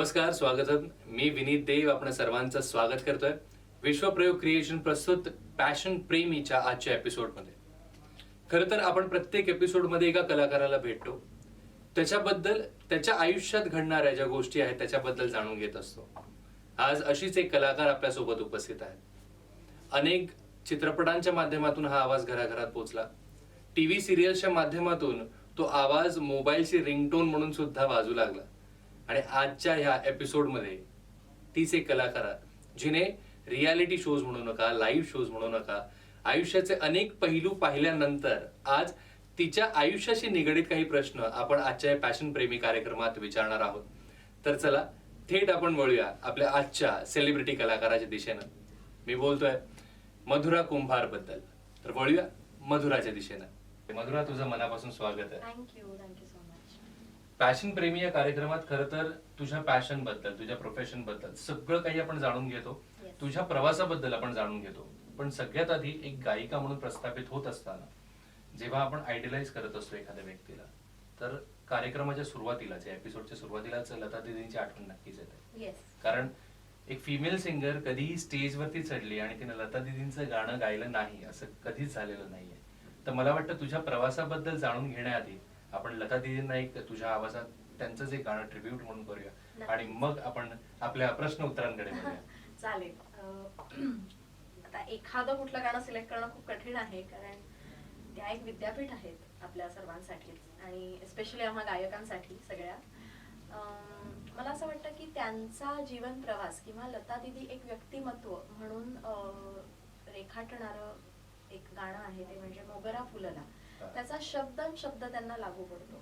नमस्कार, स्वागतम. मी विनीत देव आपणा सर्वांचं स्वागत करतोय विश्वप्रयोग क्रिएशन प्रस्तुत पॅशन प्रेमीच्या आजच्या एपिसोडमध्ये. खरं तर आपण प्रत्येक एपिसोडमध्ये एका कलाकाराला भेटतो, त्याच्याबद्दल त्याच्या आयुष्यात घडणाऱ्या ज्या गोष्टी आहेत त्याच्याबद्दल जाणून घेत असतो. आज अशीच एक कलाकार आपल्यासोबत उपस्थित आहे. अनेक चित्रपटांच्या माध्यमातून हा आवाज घराघरात पोहोचला. टीव्ही सिरियल्सच्या माध्यमातून तो आवाज मोबाईलची रिंगटोन म्हणून सुद्धा वाजू लागला. आणि आजच्या ह्या एपिसोडमध्ये तीच एक कलाकार जिने रियालिटी शोज म्हणू नका, लाईव्ह शोज म्हणू नका, आयुष्याचे अनेक पैलू पाहिल्यानंतर आज तिच्या आयुष्याशी निगडीत काही प्रश्न आपण आजच्या पॅशन प्रेमी कार्यक्रमात विचारणार आहोत. तर चला थेट आपण वळूया आपल्या आजच्या सेलिब्रिटी कलाकाराच्या दिशेनं. मी बोलतोय मधुरा कुंभार बद्दल. तर वळूया मधुराच्या दिशेनं. मधुरा, तुझं मनापासून स्वागत आहे. Thank you so much. पॅशन प्रेमी या कार्यक्रमात खरं तर तुझ्या पॅशन बद्दल, तुझ्या प्रोफेशन बद्दल सगळं काही आपण जाणून घेतो. तुझ्या प्रवासाबद्दल आपण जाणून घेतो. पण सगळ्यात आधी एक गायिका म्हणून प्रस्थापित होत असताना जेव्हा आपण आयडियलाइज करत असतो एखाद्या व्यक्तीला, तर कार्यक्रमाच्या सुरुवातीलाच, एपिसोडच्या सुरुवातीलाच लता दीदींची आठवण नक्कीच येते. कारण एक फिमेल सिंगर कधीही स्टेजवरती चढली आणि तिने लता दीदींचं गाणं गायलं नाही असं कधीच झालेलं नाहीये. तर मला वाटतं तुझ्या प्रवासाबद्दल जाणून घेण्याआधी आपण लता दीदींना एक तुझ्या आवाजात त्यांचंच एक गाणं ट्रिब्यूट म्हणून करूया आणि मग आपण आपल्या प्रश्न उत्तरांकडे वळूया. चालेल. आता एखादं कुठलं गाणं सिलेक्ट करणं खूप कठीण आहे, कारण त्या एक विद्यापीठ आहेत आपल्या सर्वांसाठीच आणि स्पेशली आम्हा गायकांसाठी सगळ्या. मला असं वाटतं की त्यांचा जीवन प्रवास किंवा लता दीदी एक व्यक्तिमत्व म्हणून रेखाटणारं एक गाणं आहे, ते म्हणजे मोगरा फुलला. त्याचा शब्द त्यांना लागू पडतो.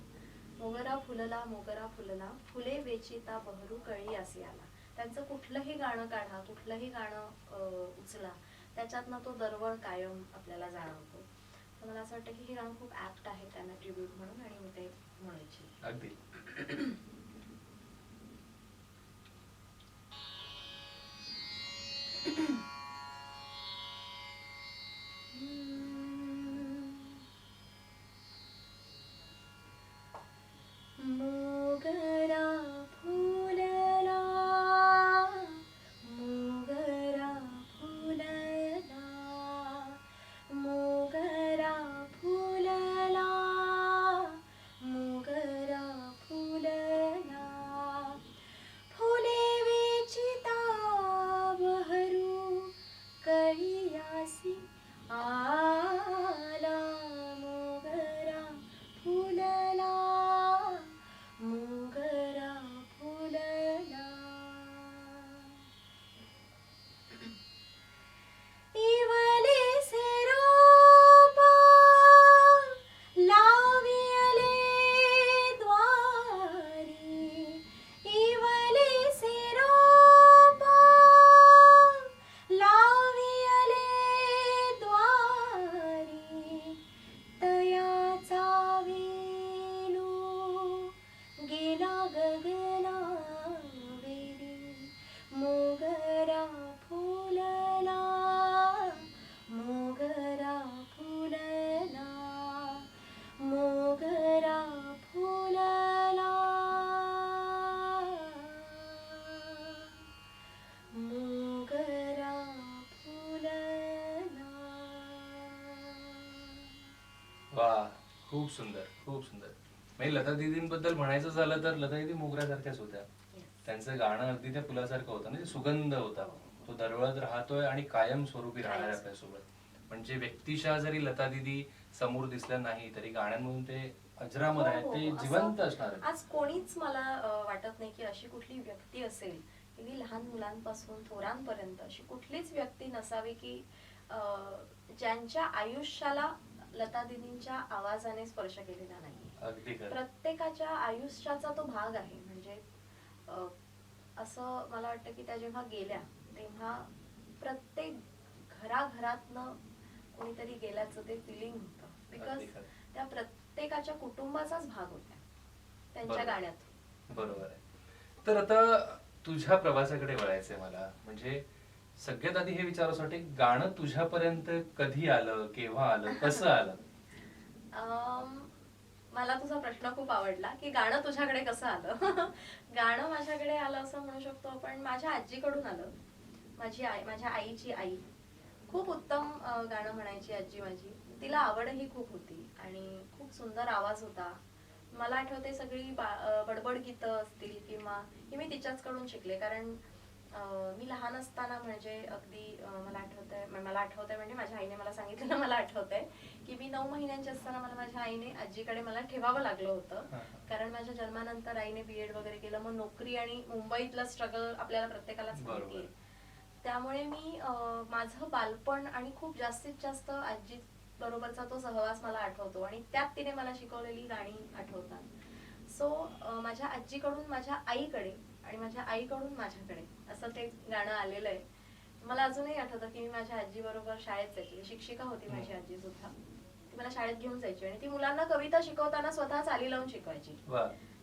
मोगरा फुलला फुले वेचिता बहरू कळी असे आला. त्यांचं कुठलंही गाणं काढा, कुठलंही गाणं उचला, त्याच्यातनं तो दरवळ कायम आपल्याला जाणवतो. तर मला असं वाटतं की हे गाणं खूप ऍप्ट आहे त्यांना ट्रिब्यूट म्हणून, आणि मी ते म्हणायची. अगदी. मोगरा फुलला मोगरा फुलला मोगरा फुलला मोगरा फुलला फुले वेचिता बहरू कळीयासी आला. मोगरा फुलला मोगरा फुलला. इवले से रोपा लावियले द्वारी. इवले से रोपा लावियले द्वारी. तयाचा वेलू गेला गगना वेली. मोगरा फुलला मोगरा फुलला मोगरा फुलला मोगरा फुलला. वा, खूप सुंदर, खूप सुंदर. म्हणजे लता दीदींबद्दल म्हणायचं झालं तर लता दीदी मोगऱ्यासारख्याच होत्या. त्यांचं गाणं अगदी त्या फुलासारखं होतं, म्हणजे सुगंध होता. तो दरवळत राहतोय आणि कायम स्वरूपी राहणार आहे आपल्यासोबत. म्हणजे व्यक्तिशः जरी लता दीदी समोर दिसल्या नाही तरी गाण्यांमधून ते अजरामर आहेत, ते जिवंत असणार आहेत. आज कोणीच मला वाटत नाही की अशी कुठली व्यक्ती असेल, की लहान मुलांपासून थोरांपर्यंत अशी कुठलीच व्यक्ती नसावी की ज्यांच्या आयुष्याला लता दीदींच्या आवाजाने स्पर्श केलेला नाही. अगदी खरं. प्रत्येकाच्या आयुष्याचा तो भाग आहे. म्हणजे असं मला वाटतं की त्या जेव्हा गेल्या तेव्हा प्रत्येक घराघरातनं कोणीतरी गेल्याचं ते फिलिंग होतं. बिकॉज त्या प्रत्येकाच्या कुटुंबाचाच भाग होत्या त्यांच्या गाण्यात. बरोबर आहे. तर आता तुझ्या प्रवासाकडे वळायचंय मला. म्हणजे सगळ्यात आधी हे विचारासाठी गाणं तुझ्यापर्यंत कधी आलं, केव्हा आलं, कसं आलं? मला तुझा प्रश्न खूप आवडला की गाणं तुझ्याकडे कसं आलं. गाणं माझ्याकडे आलं असं म्हणू शकतो आपण, माझ्या आजीकडून आलं. माझ्या आईची आई खूप उत्तम गाणं म्हणायची आजी माझी. तिला आवडही खूप होती आणि खूप सुंदर आवाज होता. मला आठवते सगळी बडबड गीतं असतील किंवा ही मी तिच्याचकडून शिकले. कारण मी लहान असताना म्हणजे अगदी मला आठवतंय म्हणजे माझ्या आईने मला सांगितलेलं मला आठवतंय की मी 9 महिन्यांची असताना माझ्या आईने आजीकडे मला ठेवावं लागलं होतं. कारण माझ्या जन्मानंतर आईने बीएड वगैरे केलं, मग नोकरी आणि मुंबईतलं स्ट्रगल आपल्याला प्रत्येकालाच माहिती आहे. त्यामुळे मी माझं बालपण आणि खूप जास्तीत जास्त आजी बरोबरचा तो सहवास मला आठवतो आणि त्यात तिने मला शिकवलेली गाणी आठवतात. सो माझ्या आजीकडून माझ्या आईकडे आणि माझ्या आईकडून माझ्याकडे असं ते गाणं आलेलं आहे. मला अजूनही आठवतं की मी माझ्या आजी बरोबर शाळेत जायची. शिक्षिका होती माझी आजी सुद्धा. ती मला शाळेत घेऊन जायची आणि ती मुलांना कविता शिकवताना स्वतः चाली लावून शिकवायची.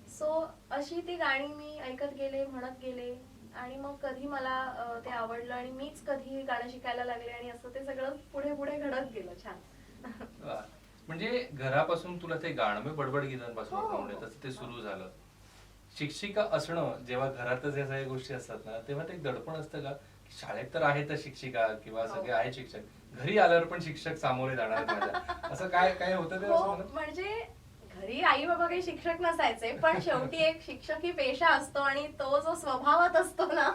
सो अशी ती गाणी मी ऐकत गेले, म्हणत गेले आणि मग कधी मला ते आवडलं आणि मीच कधी गाणं शिकायला लागले आणि असं ते सगळं पुढे पुढे घडत गेलं. छान. म्हणजे घरापासून तुला ते गाणं बडबड गीतांपासून तसं ते सुरू झालं. शिक्षिका असणं जेव्हा घरातच या सगळ्या गोष्टी असतात ना, तेव्हा ते दडपण असतं का? शाळेत तर आहेतच शिक्षिका किंवा सगळे आहेत शिक्षक, घरी आल्यावर पण शिक्षक सामोरे जाणार आहेत माझ्या, असं काय काय होतं ते? म्हणजे घरी आई बाबा काही शिक्षक नसायचे, पण शेवटी एक शिक्षक ही पेशा असतो आणि तो जो स्वभावात असतो ना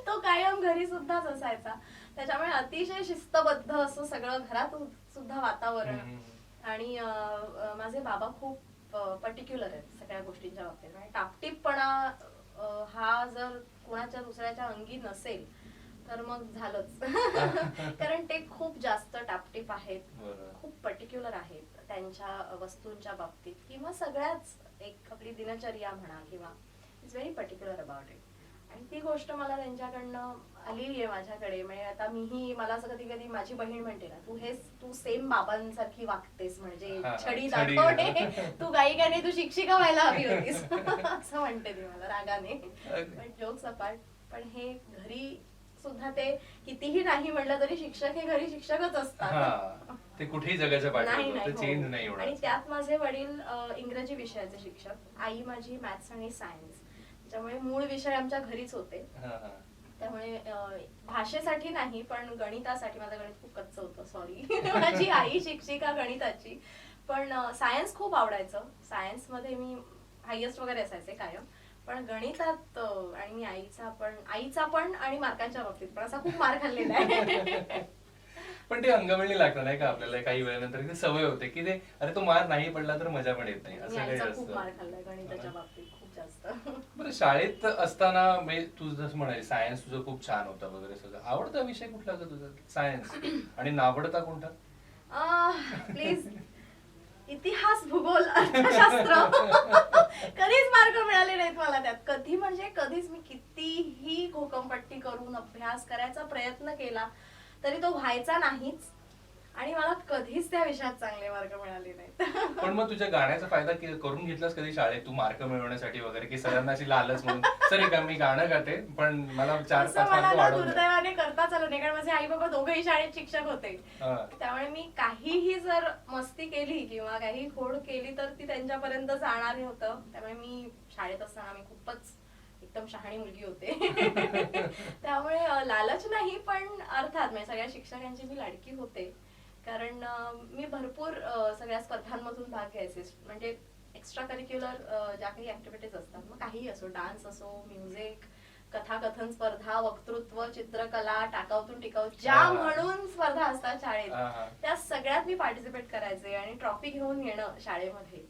तो कायम घरी सुद्धाच असायचा. त्याच्यामुळे अतिशय शिस्तबद्ध असं सगळं घरात सुद्धा वातावरण. आणि माझे बाबा खूप पर्टिक्युलर आहेत सगळ्या गोष्टींच्या बाबतीत. आणि टापटीपणा हा जर कोणाच्या दुसऱ्याच्या अंगी नसेल तर मग झालंच. कारण ते खूप जास्त टापटीप आहेत, खूप पर्टिक्युलर आहेत त्यांच्या वस्तूंच्या बाबतीत किंवा सगळ्याच एक आपली दिनचर्या म्हणा किंवा it's very particular about it. आणि ती गोष्ट मला त्यांच्याकडनं आलेली आहे माझ्याकडे. म्हणजे आता मला असं कधी कधी माझी बहीण म्हणते ना, तू सेम बाबांसारखी वागतेस, म्हणजे छडी दाखवणे, तू गायिकाने तू शिक्षिका व्हायला हवी होतीस असं म्हणते ती मला रागाने. पण जोक्स अपार्ट, पण हे घरी सुद्धा ते कितीही नाही म्हणलं तरी शिक्षक हे घरी शिक्षकच असतात. ते कुठेही जगाच्या पाठीवर चेंज नाही होणार. आणि त्यात माझे वडील इंग्रजी विषयाचे शिक्षक, आई माझी मॅथ्स आणि सायन्स. त्यामुळे मूळ विषय आमच्या घरीच होते. त्यामुळे भाषेसाठी नाही पण गणितासाठी, माझं गणित खूप कच्चं होतं, सॉरी. माझी आई शिक्षिका गणिताची, पण सायन्स खूप आवडायचं. सायन्स मध्ये मी हायएस्ट वगैरे असायचे कायम. पण गणितात आणि मी आईचा पण आणि मार्कांच्या बाबतीत पण असा खूप मार खाल्लेला आहे. पण ते अंगवळणी लागतं नाही का आपल्याला काही वेळानंतर, सवय होते की ते अरे तो मार नाही पडला तर मजा पण येत नाही, असं काही असतं. खूप मार खाल्लाय गणिताच्या बाबतीत, खूप जास्त. बरं, शाळेत असताना तू जसं म्हणाली सायन्स तुझं खूप छान होतं वगैरे सगळं, आवडता विषय कुठला का तुझा सायन्स? आणि नावडता कोणता? प्लीज, इतिहास, भूगोल, अर्थशास्त्र. कधीच मार्क मिळाले नाहीत मला त्यात, कधी म्हणजे कधीच. मी कितीही घोकंपट्टी करून अभ्यास करायचा प्रयत्न केला तरी तो व्हायचा नाहीच आणि मला कधीच त्या विषयात चांगले मार्क मिळाले नाहीत. पण मग तुझ्या गाण्याचा फायदा करून घेतलास कधी शाळेत तू मार्क मिळवण्यासाठी वगैरे, की सरांना अशी लालच म्हणून सर का मी गाणं गाते पण मला 4-5 मार्क वाढवून? दुर्दैवाने करताच आलं नाही, कारण माझे आई बाबा दोघेही शाळेत शिक्षक होते. त्यामुळे मी काहीही जर मस्ती केली किंवा काही खोड केली तर ती त्यांच्यापर्यंत जाणार होतं. त्यामुळे मी शाळेत असताना मी खूपच एकदम शहाणी मुलगी होते. त्यामुळे लालच नाही, पण अर्थात म्हणजे सगळ्या शिक्षकांची मी लाडकी होते. कारण मी भरपूर सगळ्या स्पर्धांमधून भाग घ्यायचे. म्हणजे एक्स्ट्रा करिक्युलर ज्या काही ऍक्टिव्हिटीज असतात, मग काहीही असो, डान्स असो, म्युझिक, कथाकथन स्पर्धा, वक्तृत्व, चित्रकला, टाकाऊतून टिकाऊ, ज्या म्हणून स्पर्धा असतात शाळेत, त्या सगळ्यात मी पार्टिसिपेट करायचे आणि ट्रॉफी घेऊन येणं शाळेमध्ये,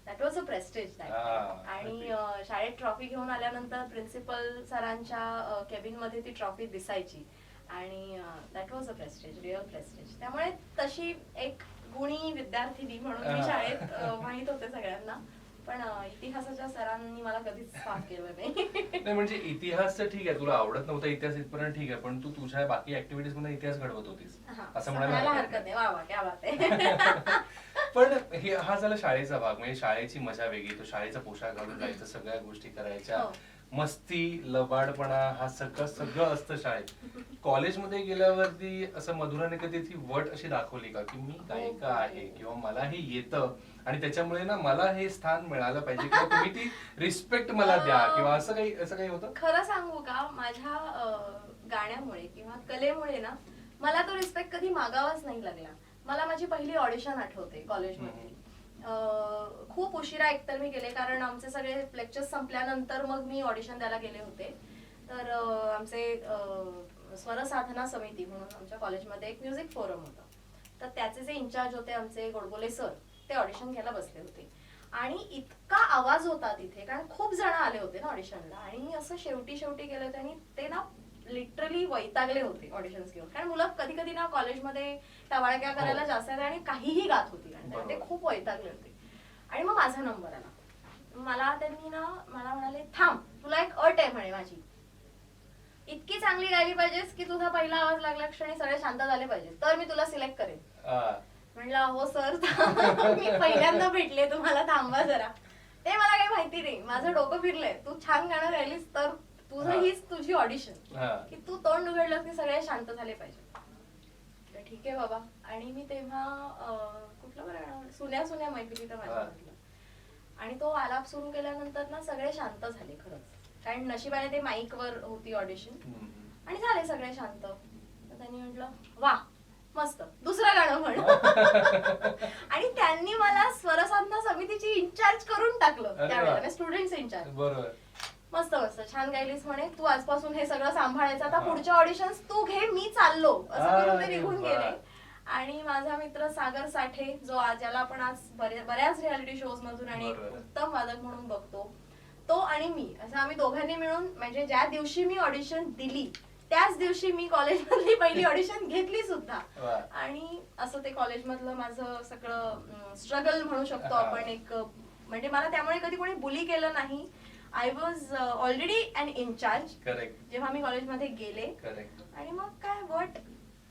दॅट वॉज अ प्रेस्टिज. आणि शाळेत ट्रॉफी घेऊन आल्यानंतर प्रिन्सिपल सरांच्या केबिन मध्ये ती ट्रॉफी दिसायची आणि that was a prestige, real prestige. त्यामुळे तशी एक गुणी विद्यार्थिनी म्हणून मी शाळेत माहित होते सगळ्यांना. पण इतिहासाच्या सरांनी मला कधीच साथ केलं नाही. म्हणजे इतिहास ठीक आहे, तुला आवडत नव्हता इतिहास इथपर्यंत ठीक आहे, पण तू तुझ्या बाकी ऍक्टिव्हिटीज मध्ये इतिहास घडवत होतीस असं म्हणायला हरकत नाही. वा वा, क्या बात आहे. पण हा झाला शाळेचा भाग, म्हणजे शाळेची मजा वेगळी, तो शाळेचा पोशाख घालून जायचं, सगळ्या गोष्टी करायच्या. मस्ती, लबाडपणा हा सगळं सगळं असतं शाळेत. कॉलेजमध्ये गेल्यावरती असं मधुराने कधी ती वट अशी दाखवली का, की मी गायिका आहे किंवा मला हे येतं आणि त्याच्यामुळे ना मला हे स्थान मिळालं पाहिजे किंवा तुम्ही ती रिस्पेक्ट मला द्या किंवा असं काही होतं? खरं सांगू का, माझ्या गाण्यामुळे किंवा कलेमुळे ना मला तो रिस्पेक्ट कधी मागावाच नाही लागला. मला माझी पहिली ऑडिशन आठवते कॉलेजमध्ये. खूप उशिरा एकतर मी गेले, कारण आमचे सगळे लेक्चर्स संपल्यानंतर मग मी ऑडिशन द्यायला गेले होते. तर आमचे स्वरसाधना समिती म्हणून आमच्या कॉलेजमध्ये एक म्युझिक फोरम होता. तर त्याचे जे इंचार्ज होते आमचे गोडबोले सर, ते ऑडिशन घ्यायला बसले होते आणि इतका आवाज होता तिथे, कारण खूप जण आले होते ना ऑडिशनला. आणि मी असं शेवटी गेले होते आणि ते ना लिटरली वैतागले होते ऑडिशन्स घेऊन, कारण मुलं कधी कधी ना कॉलेजमध्ये टवाळक्या करायला जास्त आहेत आणि काहीही गात होती आणि ते खूप वैतागले होते. आणि मग माझा नंबर आला. मला त्यांनी ना मला म्हणाले, थांब, तुला एक अट आहे म्हणे माझी, इतकी चांगली गायली पाहिजेस की तुझा पहिला आवाज लागल्या क्षणी सगळे शांत झाले पाहिजे, तर मी तुला सिलेक्ट करेन. म्हणलं हो सर, मी पहिल्यांदा भेटले तुम्हाला, थांबा जरा. ते मला काही माहिती नाही, माझं डोकं फिरलंय, तू छान गाणं गायलीस तर तुझं हीच तुझी ऑडिशन, की तू तोंड उघडलं की सगळे शांत झाले पाहिजे. ठीक आहे बाबा. आणि मी तेव्हा कुठलं बरं सुन्या सुन्या मैफिलीत माझ्या, आणि तो आलाप सुरू केल्यानंतर ना सगळे शांत झाले खरंच, कारण नशिबाने ते माईक वर होती ऑडिशन आणि झाले सगळे शांत. त्यांनी म्हटलं वा मस्त, दुसरं गाणं म्हण. आणि त्यांनी मला स्वरसाधना समितीची इंचार्ज करून टाकलं त्यावेळेला, स्टुडंट्स इंचार्ज. बरोबर. मस्त मस्त छान गायलीस म्हणे, तू आजपासून हे सगळं सांभाळायचं, आता पुढच्या ऑडिशन्स तू घे, मी चाललो, असं करून ते निघून गेले. आणि माझा मित्र सागर साठे, जो ज्याला आपण आज बऱ्याच रियालिटी शोज मधून आणि एक उत्तम वादक म्हणून बघतो, तो आणि मी असं आम्ही दोघांनी मिळून, म्हणजे ज्या दिवशी मी ऑडिशन दिली त्याच दिवशी मी कॉलेजमधली पहिली ऑडिशन घेतली सुद्धा. आणि असं ते कॉलेजमधलं माझं सगळं स्ट्रगल म्हणू शकतो आपण एक, म्हणजे मला त्यामुळे कधी कोणी बुली केलं नाही. I was already an in charge जेव्हा मी कॉलेजमध्ये गेले. आणि मग काय वट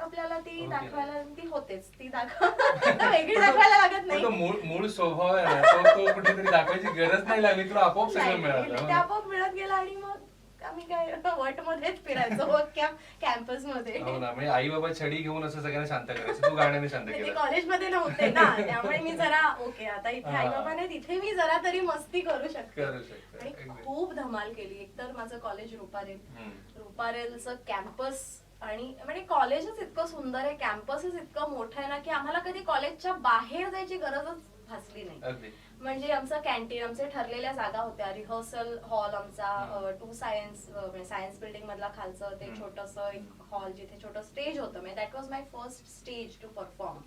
आपल्याला ती दाखवायला ती होतेच, ती वेगळी दाखवायला लागत नाही. मूळ स्वभाव आहे तो कुठेतरी दाखवायची गरज नाही लागली, तुला आपोआप सगळं मिळालं, ते आपोआप मिळत गेलं. आणि मग आम्ही काय वट मध्येच फिरायचो कॅम्पस मध्ये. म्हणजे आई बाबा छडी घेऊन असं सगळ्यांना शांत करायचं, तू गाण्याने शांत केलं. कॉलेजमध्ये नव्हते ना, त्यामुळे मी जरा ओके, आता इथे आई बाबाने, तिथे मी जरा तरी मस्ती करू शकते. आणि खूप धमाल केली. एकतर माझं कॉलेज रुपारेलचं कॅम्पस, आणि म्हणजे कॉलेजच इतकं सुंदर आहे, कॅम्पसच इतकं मोठं आहे ना, की आम्हाला कधी कॉलेजच्या बाहेर जायची गरजच भासली नाही. म्हणजे आमचं कॅन्टीन, आमचे ठरलेल्या जागा होत्या, रिहर्सल हॉल आमचा, टू सायन्स सायन्स बिल्डिंग मधला खालचं ते छोटंसं एक हॉल, जिथे छोटं स्टेज होतं. म्हणजे that was my first stage to perform.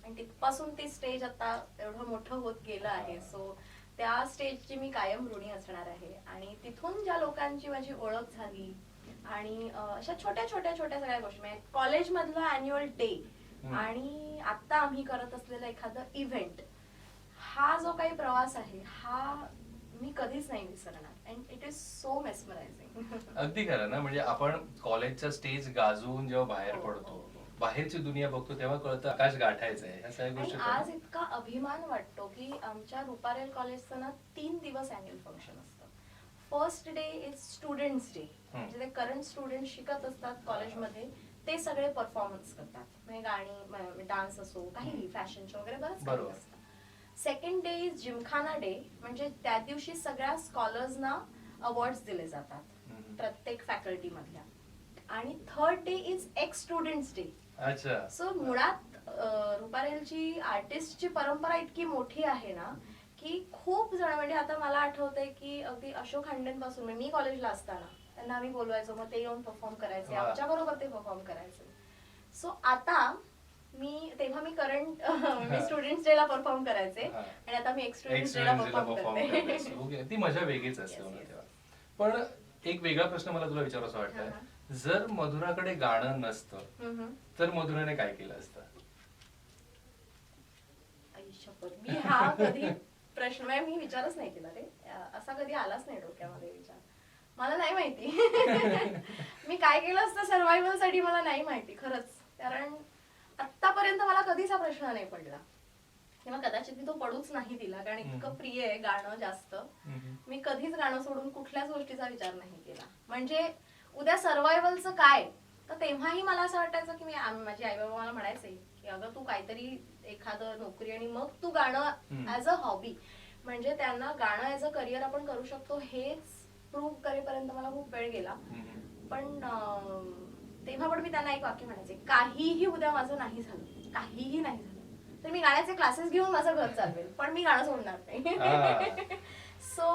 आणि तिथपासून ती स्टेज आता एवढं मोठं होत गेलं आहे. सो त्या स्टेजची मी कायम ऋणी असणार आहे. आणि तिथून ज्या लोकांची माझी ओळख झाली, आणि अशा छोट्या सगळ्या गोष्टी, म्हणजे कॉलेज मधला अॅन्युअल डे आणि आता आम्ही करत असलेलं एखादं इव्हेंट, हा जो काही प्रवास आहे हा मी कधीच नाही विसरणार. And it is so mesmerising. अगदी खरं ना, म्हणजे आपण कॉलेजचा स्टेज गाजवून जेव्हा बाहेर पडतो, बाहेरची दुनिया बघतो, तेव्हा कळतं आकाश गाठायचंय, ह्या सगळ्या गोष्टी. आज इतका अभिमान वाटतो की आमच्या रुपारेल कॉलेजचं ना 3 दिवस अॅन्युअल फंक्शन असतं. First day is students day, म्हणजे ते करंट स्टुडंट शिकत असतात कॉलेजमध्ये, ते सगळे परफॉर्मन्स करतात, म्हणजे गाणी, डान्स असो, काही फॅशन शो वगैरे बरंच काही असतं. Second day is Gymkhana day, म्हणजे त्या दिवशी सगळ्या स्कॉलर्सना अवॉर्ड्स दिले जातात प्रत्येक फॅकल्टी मधल्या. आणि third day is x students day. So मुळात रुपारेलची आर्टिस्टची परंपरा इतकी मोठी आहे ना, की खूप जण, म्हणजे आता मला आठवतंय की अगदी अशोक खांडेन पासून, मी कॉलेजला असताना त्यांना आम्ही बोलवायचो, मग ते येऊन परफॉर्म करायचे, आमच्या बरोबर ते परफॉर्म करायचे. सो आता तेव्हा मी करंट स्टुडंट्स डे ला परफॉर्म करायचे, आणि आता मी एक्स स्टुडंट्स डे ला परफॉर्म करते. ती मजा वेगळीच असते. पण एक वेगळा प्रश्न मला तुला विचारायचा वाटतंय, जर मधुराकडे गाणं नसतं तर मधुराने काय केलं असतं? मी हा कधी प्रश्न मी विचारच नाही केला रे, असा कधी आलाच नाही डोक्यामध्ये विचार. मला नाही माहिती मी काय केलं असतं सर्व्हायव्हल साठी, मला नाही माहिती खरंच. कारण आतापर्यंत मला कधीच हा प्रश्न नाही पडला. किंवा कदाचित मी तो पडूच नाही दिला, कारण इतकं प्रिय आहे गाणं जास्त. मी कधीच गाणं सोडून कुठल्याच गोष्टीचा विचार नाही केला. म्हणजे उद्या सर्व्हायव्हलचं काय, तर तेव्हाही मला असं वाटायचं की माझे आई बाबा मला म्हणायचे की अगं तू काहीतरी एखादं नोकरी आणि मग तू गाणं ऍज अ हॉबी, म्हणजे त्यांना गाणं ऍज अ करिअर आपण करू शकतो हेच प्रूव्ह करेपर्यंत मला खूप वेळ गेला. पण तेव्हा पण मी त्यांना एक वाक्य म्हणायचे, काहीही उद्या माझं नाही झालं, काहीही नाही झालं तर मी गाण्याचे क्लासेस घेऊन माझं घर चालवेल, पण मी गाणं सोडणार नाही. सो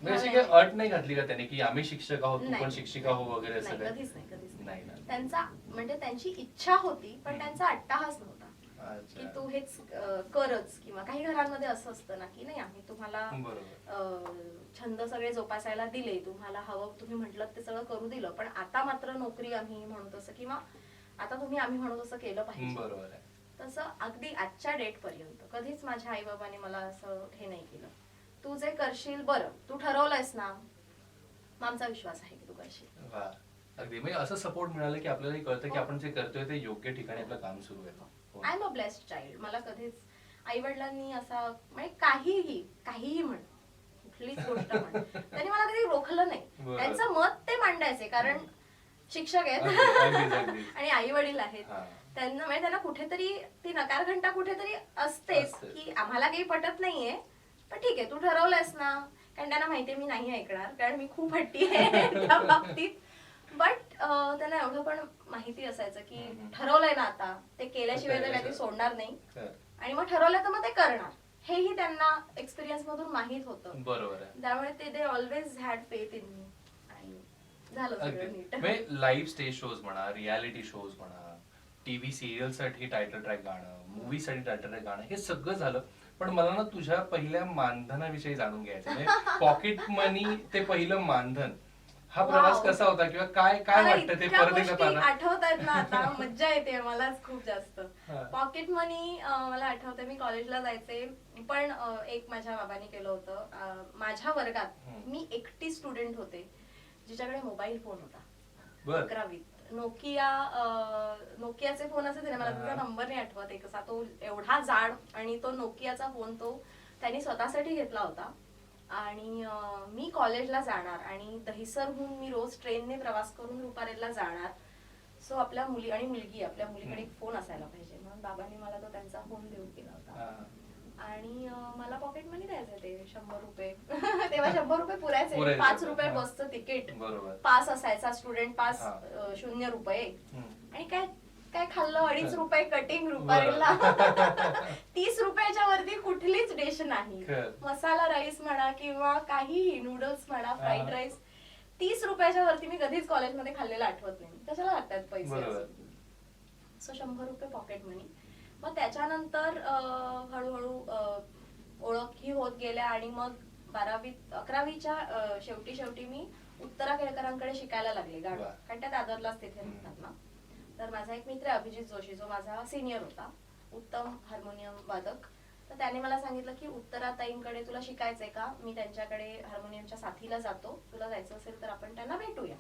म्हणजे काही अट नाही घातली का त्याने की आम्ही शिक्षक आहोत तू पण शिक्षिका हो वगैरे असं काही? कधीच नाही. नाही ना. त्यांचा म्हणजे त्यांची इच्छा होती, पण त्यांचा अट्टाहास नव्हता की तू हेच करच. किंवा काही घरांमध्ये असं असतं ना की नाही आम्ही तुम्हाला छंद सगळे जोपासायला दिले, तुम्हाला हवं तुम्ही म्हटलं ते सगळं करू दिलं, पण आता मात्र नोकरी आम्ही म्हणू तसं किंवा आता तुम्ही आम्ही म्हणू तसं केलं पाहिजे. बरोबर आहे. तसं अगदी आजच्या डेट पर्यंत कधीच माझ्या आई बाबांनी मला असं हे नाही केलं, तू जे करशील बरं, तू ठरवलंयस ना, आमचा विश्वास आहे की तू करशील. अगदी म्हणजे असं सपोर्ट मिळालं की आपल्याला कळतं की आपण जे करतोय ते योग्य ठिकाणी आपलं काम सुरू आहे. I am a blessed child. मला कधीच आई वडिलांनी असा म्हणजे काहीही म्हण, कुठलीच गोष्ट म्हण, त्यांनी मला कधी रोखलं नाही. त्यांचं मत ते मांडायचे, कारण शिक्षक आहेत आणि आई वडील आहेत. त्यांना म्हणजे त्यांना कुठेतरी ती नकार घंटा कुठेतरी असतेच की आम्हाला काही पटत नाहीये, पण ठीक आहे तू ठरवलंयस ना. कारण त्यांना माहितीये मी नाही ऐकणार, कारण मी खूप हट्टी आहे त्या बाबतीत. बट त्यांना एवढं पण माहिती असायचं की ठरवलंय ना आता, ते केल्याशिवाय तर काही सोडणार नाही, आणि मग ठरवलं तर मग ते करणार, हेही त्यांना एक्सपिरियन्स मधून माहित होतं. बरोबर आहे. त्यामुळे ते ऑलवेज हॅड फेथ इन मी, आणि झालं सगळं नीट. म्हणजे लाईव्ह स्टेज शोज म्हणा, रियालिटी शोज म्हणा, टीव्ही सिरियल साठी टायटल ट्रॅक गाणं, मूवी साठी टायटल ट्रॅक गाणं, हे सगळं झालं. पण मला ना तुझ्या पहिल्या मानधनाविषयी जाणून घ्यायचं, म्हणजे पॉकेट मनी ते पहिलं मानधन, हा प्रवास कसा होता किंवा काय काय वाटतं ते परत एकदा आठवत आहेत ना आता, मज्जा येते मलाच खूप जास्त. पॉकेट मनी मला आठवतं, मी कॉलेजला जायचे, पण एक माझ्या बाबांनी केलं होतं. माझ्या वर्गात मी एकटी स्टुडंट होते जिच्याकडे मोबाईल फोन होता. 11वीत नोकियाचे फोन असायचे ना, मला त्याचा नंबर नाही आठवत, एक असा तो एवढा जाड, आणि तो नोकियाचा फोन तो त्यांनी स्वतःसाठी घेतला होता. आणि मी कॉलेजला जाणार आणि दहिसरहून मी रोज ट्रेनने प्रवास करून रुपारेलला जाणार. सो आपल्या मुली आणि मुलगी, आपल्या मुलीकडे एक फोन असायला पाहिजे, म्हणून बाबांनी मला तो त्यांचा फोन देऊन केला होता. आणि मला पॉकेट मनी द्यायचे ते 100 रुपये. तेव्हा 100 रुपये पुरायचे. 5 रुपये बसचं तिकीट, पास असायचा, स्टुडंट पास 0 रुपये, आणि काय काय खाल्लं 2.5 रुपये कटिंग रुपारेलला. 30 रुपयाच्या वरती कुठलीच डिश नाही. मसाला राईस म्हणा किंवा काहीही, नूडल्स म्हणा, फ्राईड राईस, 30 रुपयाच्या वरती मी कधीच कॉलेजमध्ये खाल्लेलं आठवत नाही. कशाला लागतात पैसे. सो 100 रुपये पॉकेट मनी. मग त्याच्यानंतर हळूहळू ओळखी होत गेल्या, आणि मग 11वीच्या शेवटी मी उत्तरा केळकरांकडे शिकायला लागले गाणं, कारण त्या दादरलाच तिथे राहतात ना. तर माझा एक मित्र अभिजित जोशी, जो माझा सिनियर होता, उत्तम हार्मोनियम वादक, तर त्याने मला सांगितलं की उत्तरा ताईंकडे तुला शिकायचंय का, मी त्यांच्याकडे हार्मोनियमच्या साथीला जातो, तुला जायचं असेल तर आपण त्यांना भेटूया.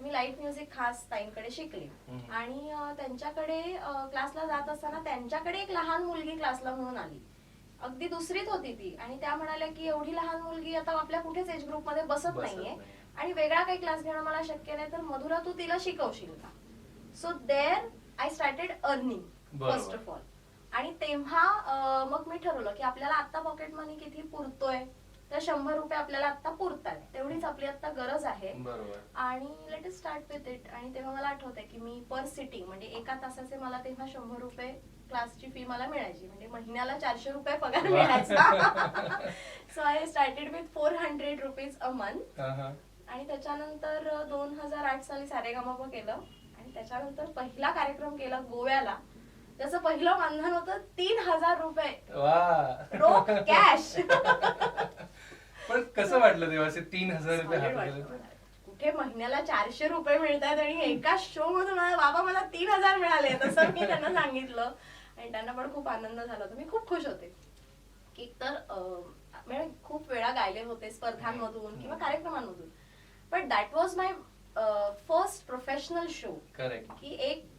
मी लाईट म्युझिक खास ताईंकडे शिकले, आणि त्यांच्याकडे क्लासला जात असताना त्यांच्याकडे एक लहान मुलगी क्लासला म्हणून आली, अगदी दुसरीत होती ती, आणि त्या म्हणाल्या की एवढी लहान मुलगी आता आपल्या कुठेच एज ग्रुप मध्ये बसत नाहीये, आणि वेगळा काही क्लास घेणं मला शक्य नाही, तर मधुरा तू तिला शिकवशील का. So there I started earning first of all. आणि तेव्हा मग मी ठरवलं की आपल्याला आता पॉकेट मनी किती पुरतोय, तर 100 रुपये आपल्याला आता पुरतात, तेवढीच आपली आता गरज आहे, आणि let us start with it. आणि तेव्हा मला आठवतंय की मी पर सिटिंग म्हणजे एका तासाचे मला तेव्हा 100 रुपये क्लासची फी मला मिळायची, म्हणजे महिन्याला 400 रुपये पगार मिळायचा. So I started with 400 rupees a month. आणि त्याच्यानंतर 2008 साली सारेगामापा केलं, आणि त्याच्यानंतर पहिला कार्यक्रम केला गोव्याला, त्याचं पहिलं मानधन होतं 3000 रुपये रोख कॅश. पण कसं वाटलं तेव्हा 3000 रुपये? कुठे महिन्याला 400 रुपये मिळतात, आणि एका शो मधून बाबा मला 3000 मिळाले, तसं मी त्यांना सांगितलं, आणि त्यांना पण खूप आनंद झाला होता. मी खूप खुश होते की तर खूप वेळा गायले होते स्पर्धांमधून किंवा कार्यक्रमांमधून, but that was my first professional show. की एक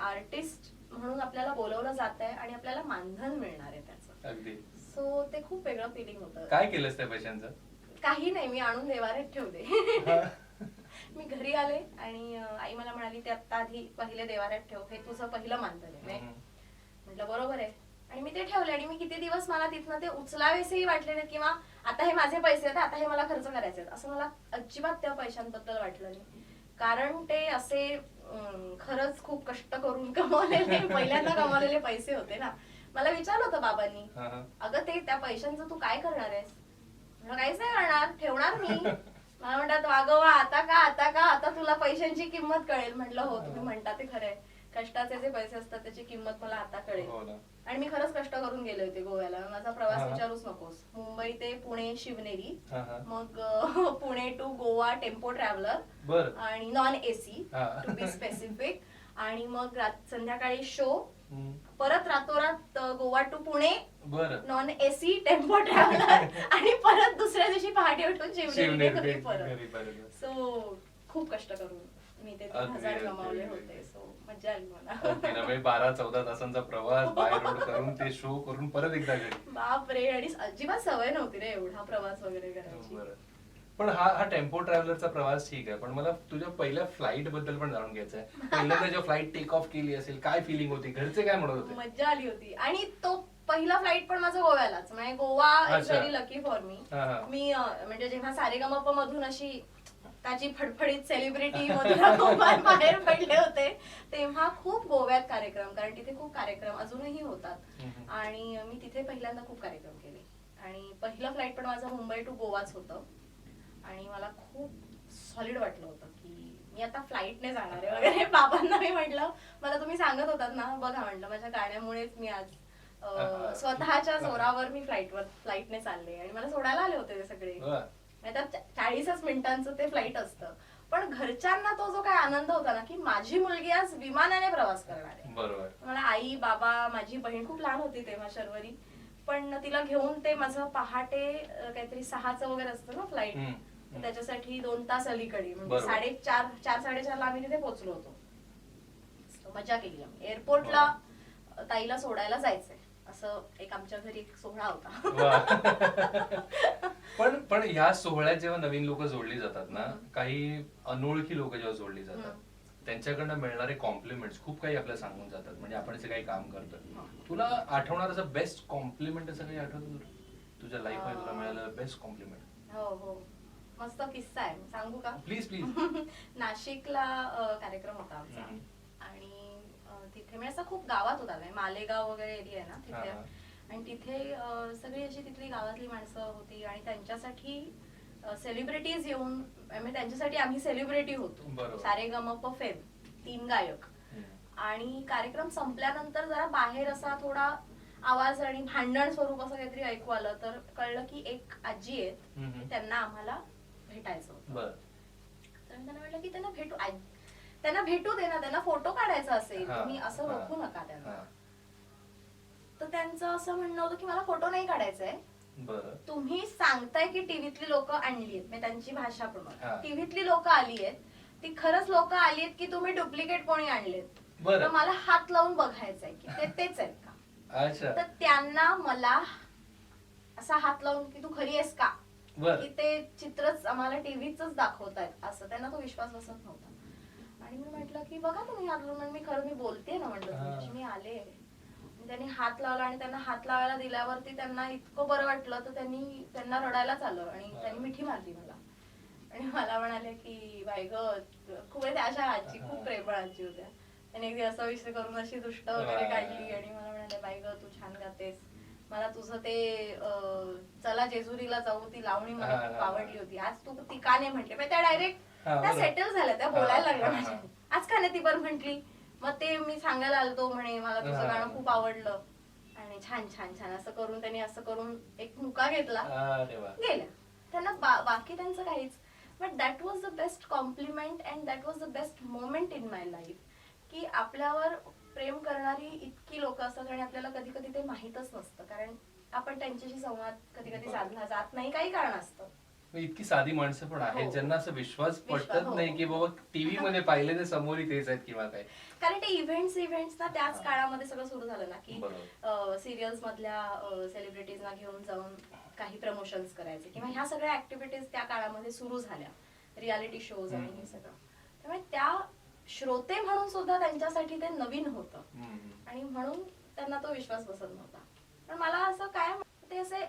आर्टिस्ट म्हणून आपल्याला बोलवलं जात आहे आणि आपल्याला मानधन मिळणार आहे त्याचं. अगदी. सो ते खूप वेगळं फिलिंग होतं. काय केलंस त्या पैशांचं? काही नाही, मी आणून देवाऱ्यात ठेवले. मी घरी आले आणि आई मला म्हणाली ते आता आधी पहिले देवाऱ्यात ठेव, हे तुझं पहिलं मानधन आहे. म्हटलं बरोबर आहे. आणि मी ते ठेवले आणि मी किती दिवस मला तिथनं ते उचलावेसेही वाटले नाही किंवा आता हे माझे पैसे आहेत, आता हे मला खर्च करायचे आहेत, असं मला अजिबात त्या पैशांबद्दल वाटलं नाही. कारण ते असे खरंच खूप कष्ट करून कमवलेले पहिल्यांदा कमवलेले पैसे होते ना. मला विचारलं होतं बाबांनी, अगं ते त्या पैशांचं तू काय करणार आहेस? म्हटलं काहीच नाही करणार, ठेवणार मी. मला म्हणतात वागवा, आता का आता का आता तुला पैशांची किंमत कळेल. म्हटलं हो, तुम्ही म्हणता ते खरंय, कष्टाचे जे पैसे असतात त्याची किंमत मला आता कळेल. आणि मी खरंच कष्ट करून गेले होते गोव्याला. माझा प्रवास विचारूच नकोस. मुंबई ते पुणे शिवनेरी, मग Pune to Goa tempo traveller आणि non AC to be specific, आणि मग संध्याकाळी शो, परत रातोरात Goa to Pune non AC tempo traveller, आणि परत दुसऱ्या दिवशी पहाटे उठून शिवनेरी परत. सो खूप कष्ट करून मी ते 3,000 कमावले होते. सो मजा आली मला. 12-14 तासांचा प्रवास बाय रोड करून ते शो करून परत एकदा घरी. बापरे, आणि अजिबात सवय नव्हती रे एवढा प्रवास वगैरे करायची. पण हा टेम्पो ट्रॅव्हलरचा प्रवास ठीक आहे, पण मला तुझ्या पहिल्या फ्लाईट बद्दल पण जाणून घ्यायचं आहे. पहिल्यांदा जेव्हा फ्लाईट टेक ऑफ केली असेल, काय फिलिंग होती, घरचे काय म्हणत होते? मजा आली होती. आणि तो पहिला फ्लाईट पण माझा गोव्यालाच, म्हणजे Goa is very lucky for me. मी म्हणजे जेव्हा सारेगमप मधून अशी त्याची फडफडीत सेलिब्रिटी मधून बाहेर पडले होते, तेव्हा खूप गोव्यात कार्यक्रम, कारण तिथे खूप कार्यक्रम अजूनही होतात, आणि मी तिथे पहिल्यांदा खूप कार्यक्रम केले. आणि पहिलं फ्लाईट पण माझं मुंबई टू गोवाच होतं, आणि मला खूप सॉलिड वाटलं होतं की मी आता फ्लाईटने जाणार आहे वगैरे. बाबांना मी म्हटलं, मला तुम्ही सांगत होतात ना, बघा म्हटलं माझ्या गाण्यामुळेच मी आज स्वतःच्या जोरावर मी फ्लाईटने चालले, आणि मला सोडायला आले होते ते सगळे. 40 मिनिटांचं ते फ्लाईट असतं, पण घरच्यांना तो जो काय आनंद होता ना, की माझी मुलगी आज विमानाने प्रवास करणार आहे. बरोबर. मला आई, बाबा, माझी बहीण खूप लहान होती तेव्हा शर्वरी, पण तिला घेऊन ते माझं पहाटे काहीतरी 6चं वगैरे असतं ना फ्लाईट, त्याच्यासाठी 2 तास अलीकडे, म्हणजे 4:30-4:30ला आम्ही तिथे पोहोचलो होतो. मजा केली आम्ही. एअरपोर्टला ताईला सोडायला जायचंय असं एक आमच्या घरी एक सोहळा होता. पण ह्या सोहळ्यात जेव्हा नवीन लोक जोडली जातात ना, काही अनोळखी लोक जेव्हा जोडली जातात, त्यांच्याकडनं मिळणारे कॉम्प्लिमेंट्स खूप काही आपल्याला सांगून जातात. म्हणजे आपण जे काही काम करतो, तुला आठवणार असं बेस्ट कॉम्प्लिमेंट असं काही आठवतं तुझ्या लाईफ मध्ये तुला मिळालं बेस्ट कॉम्प्लिमेंट? हो हो, मस्त किस्सा आहे, सांगू का? Please please. नाशिकला कार्यक्रम होता आमचा, आणि तिथे म्हणजे असं खूप गावात होता, मालेगाव वगैरे एरिया आहे ना तिथे, आणि तिथे सगळी अशी तिथली गावातली माणसं होती, आणि त्यांच्यासाठी सेलिब्रिटीज येऊन, म्हणजे त्यांच्यासाठी आम्ही सेलिब्रिटी होतो. सारेगमप फेम 3 गायक, आणि कार्यक्रम संपल्यानंतर जरा बाहेर असा थोडा आवाज आणि भांडण स्वरूप असं काहीतरी ऐकू आलं, तर कळलं की एक आजी आहेत, त्यांना आम्हाला भेटायचं होतं. तर त्यांना म्हटलं की त्यांना भेटू दे ना, त्यांना फोटो काढायचा असेल, तुम्ही असं रोखू नका त्यांना. तर त्यांचं असं म्हणणं होतं की मला फोटो नाही काढायचाय, तुम्ही सांगताय की टीव्हीतली लोक आणली आहेत, म्हणजे त्यांची भाषा प्रमाणे टीव्हीतली लोक आली आहेत, ती खरंच लोक आली आहेत की तुम्ही डुप्लिकेट कोणी आणलेत, तर मला हात लावून बघायचंय की ते तेच आहेत का. तर त्यांना मला असा हात लावून की तू खरी आहेस का, की ते चित्रच आम्हाला टीव्हीच दाखवतायत, असं त्यांना तो विश्वास बसत नव्हता. आणि मी म्हटलं की बघा तुम्ही हात लावून, मी खरं मी बोलते ना, म्हटलं तुमच्याशी मी आले. त्यांनी हात लावला, आणि त्यांना हात लावायला दिल्यावरती त्यांना इतकं बरं वाटलं, तर त्यांना रडायलाच आलं, आणि त्यांनी मिठी मारली मला, आणि मला म्हणाले की बाई ग, खूप अशा आजी खूप प्रेमळ आजी होत्या. त्यांनी अगदी असं विषय करून अशी दृष्ट वगैरे काढली, आणि मला म्हणाले बाई ग तू छान गातेस, मला तुझं ते चला जेजुरीला जाऊ ती लावणी मला खूप आवडली होती, आज तू ती का नाही म्हटली. त्या डायरेक्ट त्या सेटल झाल्या, त्या बोलायला लागल्या माझ्या, आज का नाही ती बरं म्हटली. मग ते मी सांगायला आलतो, म्हणे मला तुझं गाणं खूप आवडलं, आणि छान छान छान असं करून त्यांनी असं करून एक मुका घेतला, गेल्या. त्यांना बाकी त्यांचं काहीच, but that was the best compliment and that was the best moment in my life, की आपल्यावर प्रेम करणारी इतकी लोक असतात, आणि आपल्याला कधी कधी ते माहीतच नसतं, कारण आपण त्यांच्याशी संवाद कधी कधी साधला जात नाही, काही कारण असतं. इतकी साधी माणसं पण आहेत हो. ज्यांना असं विश्वास विश्वास, पटत हो. नाही की बाबा टीव्ही मध्ये पाहिले ते समोर तेच आहेत किंवा काय. कारण ते इव्हेंट्स ना त्याच काळामध्ये सगळं सुरू झालं ना की बरोबर. सिरियल्स मधल्या सेलिब्रिटीजना घेऊन जाऊन काही प्रमोशन्स करायचे किंवा ह्या सगळ्या ऍक्टिव्हिटीज त्या काळामध्ये सुरू झाल्या, रियालिटी शोज आणि हे सगळं. त्यामुळे त्या श्रोते म्हणून सुद्धा त्यांच्यासाठी ते नवीन होतं आणि म्हणून त्यांना तो विश्वास बसत नव्हता. पण मला असं काय ते असे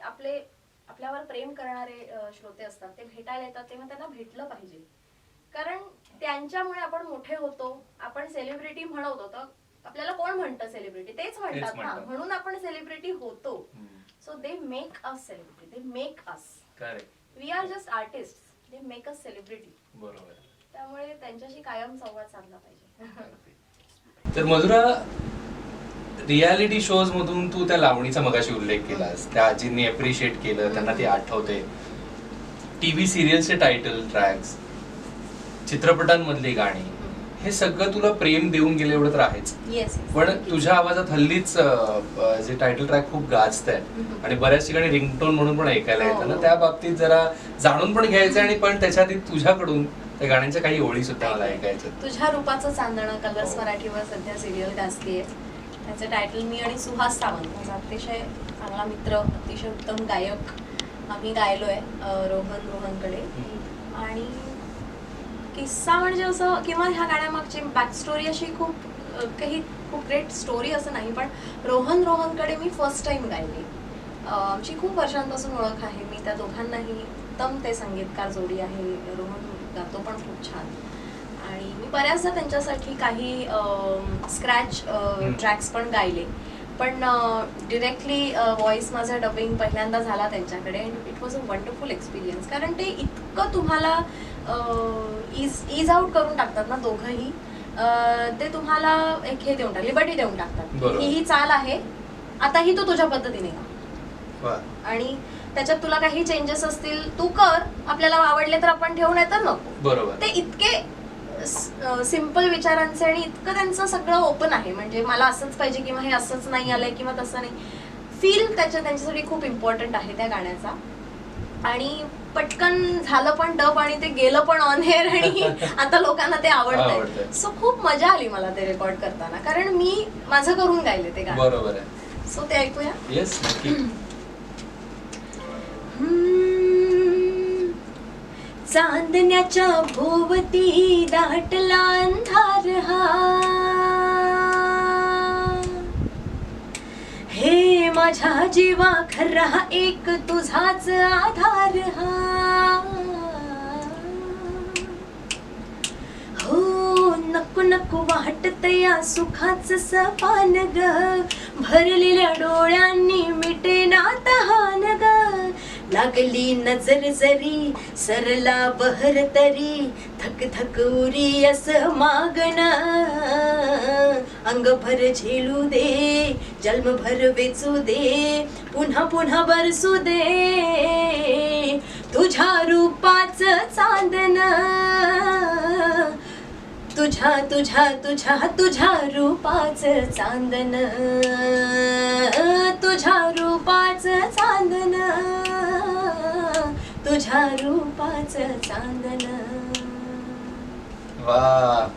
आपल्यावर प्रेम करणारे श्रोते असतात, ते भेटायला येतात तेव्हा त्यांना भेटलं पाहिजे. कारण त्यांच्यामुळे आपण मोठे होतो, आपण सेलिब्रिटी म्हणवतो. तर आपल्याला कोण म्हणतं सेलिब्रिटी? तेच म्हणतात ना, म्हणून आपण सेलिब्रिटी होतो. So they make us celebrity, they make us. Correct. We are just artist, they make us celebrity. बरोबर. त्यामुळे त्यांच्याशी कायम संवाद साधला पाहिजे. तर मधुरा, रियालिटी शोज मधून तू त्या लावणीचा मगाशी उल्लेख केलास, त्या आजींनी अप्रिशिएट केलं, त्यांना ते आठवते. टीव्ही सिरियलचे टायटल ट्रॅक्स, चित्रपटांमधली गाणी, हे सगळं तुला प्रेम देऊन गेले एवढं तर आहेच. पण तुझ्या आवाजात हल्लीच जे टायटल ट्रॅक खूप गाजत आहे आणि बऱ्याच ठिकाणी रिंगटोन म्हणून पण ऐकायला येतं ना, त्या बाबतीत जरा जाणून पण घ्यायचं आणि पण त्याच्या आधी तुझ्याकडून त्या गाण्यांच्या काही ओळी सुद्धा मला ऐकायचं. तुझ्या रूपाचं चांदणं कलर्स मराठीवर सध्या सिरियल गाजतीये. त्याचं टायटल मी आणि सुहास सावंत, माझा अतिशय चांगला मित्र, अतिशय उत्तम गायक, आम्ही गायलोय रोहनकडे. आणि किस्सा म्हणजे असं किंवा ह्या गाण्यामागची बॅक स्टोरी अशी खूप ग्रेट स्टोरी असं नाही, पण रोहनकडे मी फर्स्ट टाइम गायली. आमची खूप वर्षांपासून ओळख आहे. मी त्या दोघांनाही उत्तम ते संगीतकार जोडी आहे. रोहन गातो पण खूप छान आणि मी बऱ्याचदा त्यांच्यासाठी काही स्क्रॅच ट्रॅक्स पण गायले. पण डिरेक्टली व्हॉइस माझा डबिंग पहिल्यांदा झाला त्यांच्याकडे and it was a wonderful experience. कारण ते इतकं तुम्हाला इज आउट करून टाकतात ना दोघंही. ते तुम्हाला एक हे देऊन टाकतात, लिबर्टी देऊन टाकतात. ही चाल आहे, आता ही तू तुझ्या पद्धतीने गा आणि त्याच्यात तुला काही चेंजेस असतील तू कर, आपल्याला आवडले तर आपण ठेवून येतं नको. बरोबर. ते इतके सिंपल विचारांचे आणि इतकं त्यांचं सगळं ओपन आहे. म्हणजे मला असंच पाहिजे किंवा हे असंच नाही आलंय किंवा तसं नाही. फील त्यांच्यासाठी खूप इम्पॉर्टंट आहे त्या गाण्याचा. आणि पटकन झालं पण डब आणि ते गेलं पण ऑन एअर आणि आता लोकांना ते आवडतंय. सो खूप मजा आली मला ते रेकॉर्ड करताना, कारण मी माझं करून गायले ते गाणं. बरोबर आहे. सो ते ऐकूया. येस. चांदण्याच्या भोवती दाटला अंधार हा, हे माझ्या जीवा खरा एक तुझाच आधार हा. हो नको नको वाटत या सुखाच सपान ग, भरलेल्या डोळ्यांनी मिटेना तहान ग. लागली नजर जरी सरला बहर तरी, थक थक उरी अस मागण. अंग भर झेलू दे, जन्म भर वेचू दे, पुन्हा पुन्हा बरसू दे तुझ्या रूपाच चांदण. तुझ्या तुझ्या तुझ्या तुझ्या रूपाच चांदण, तुझ्या रूपाच चांदण, तुझ्या रूपाच चांदण. वा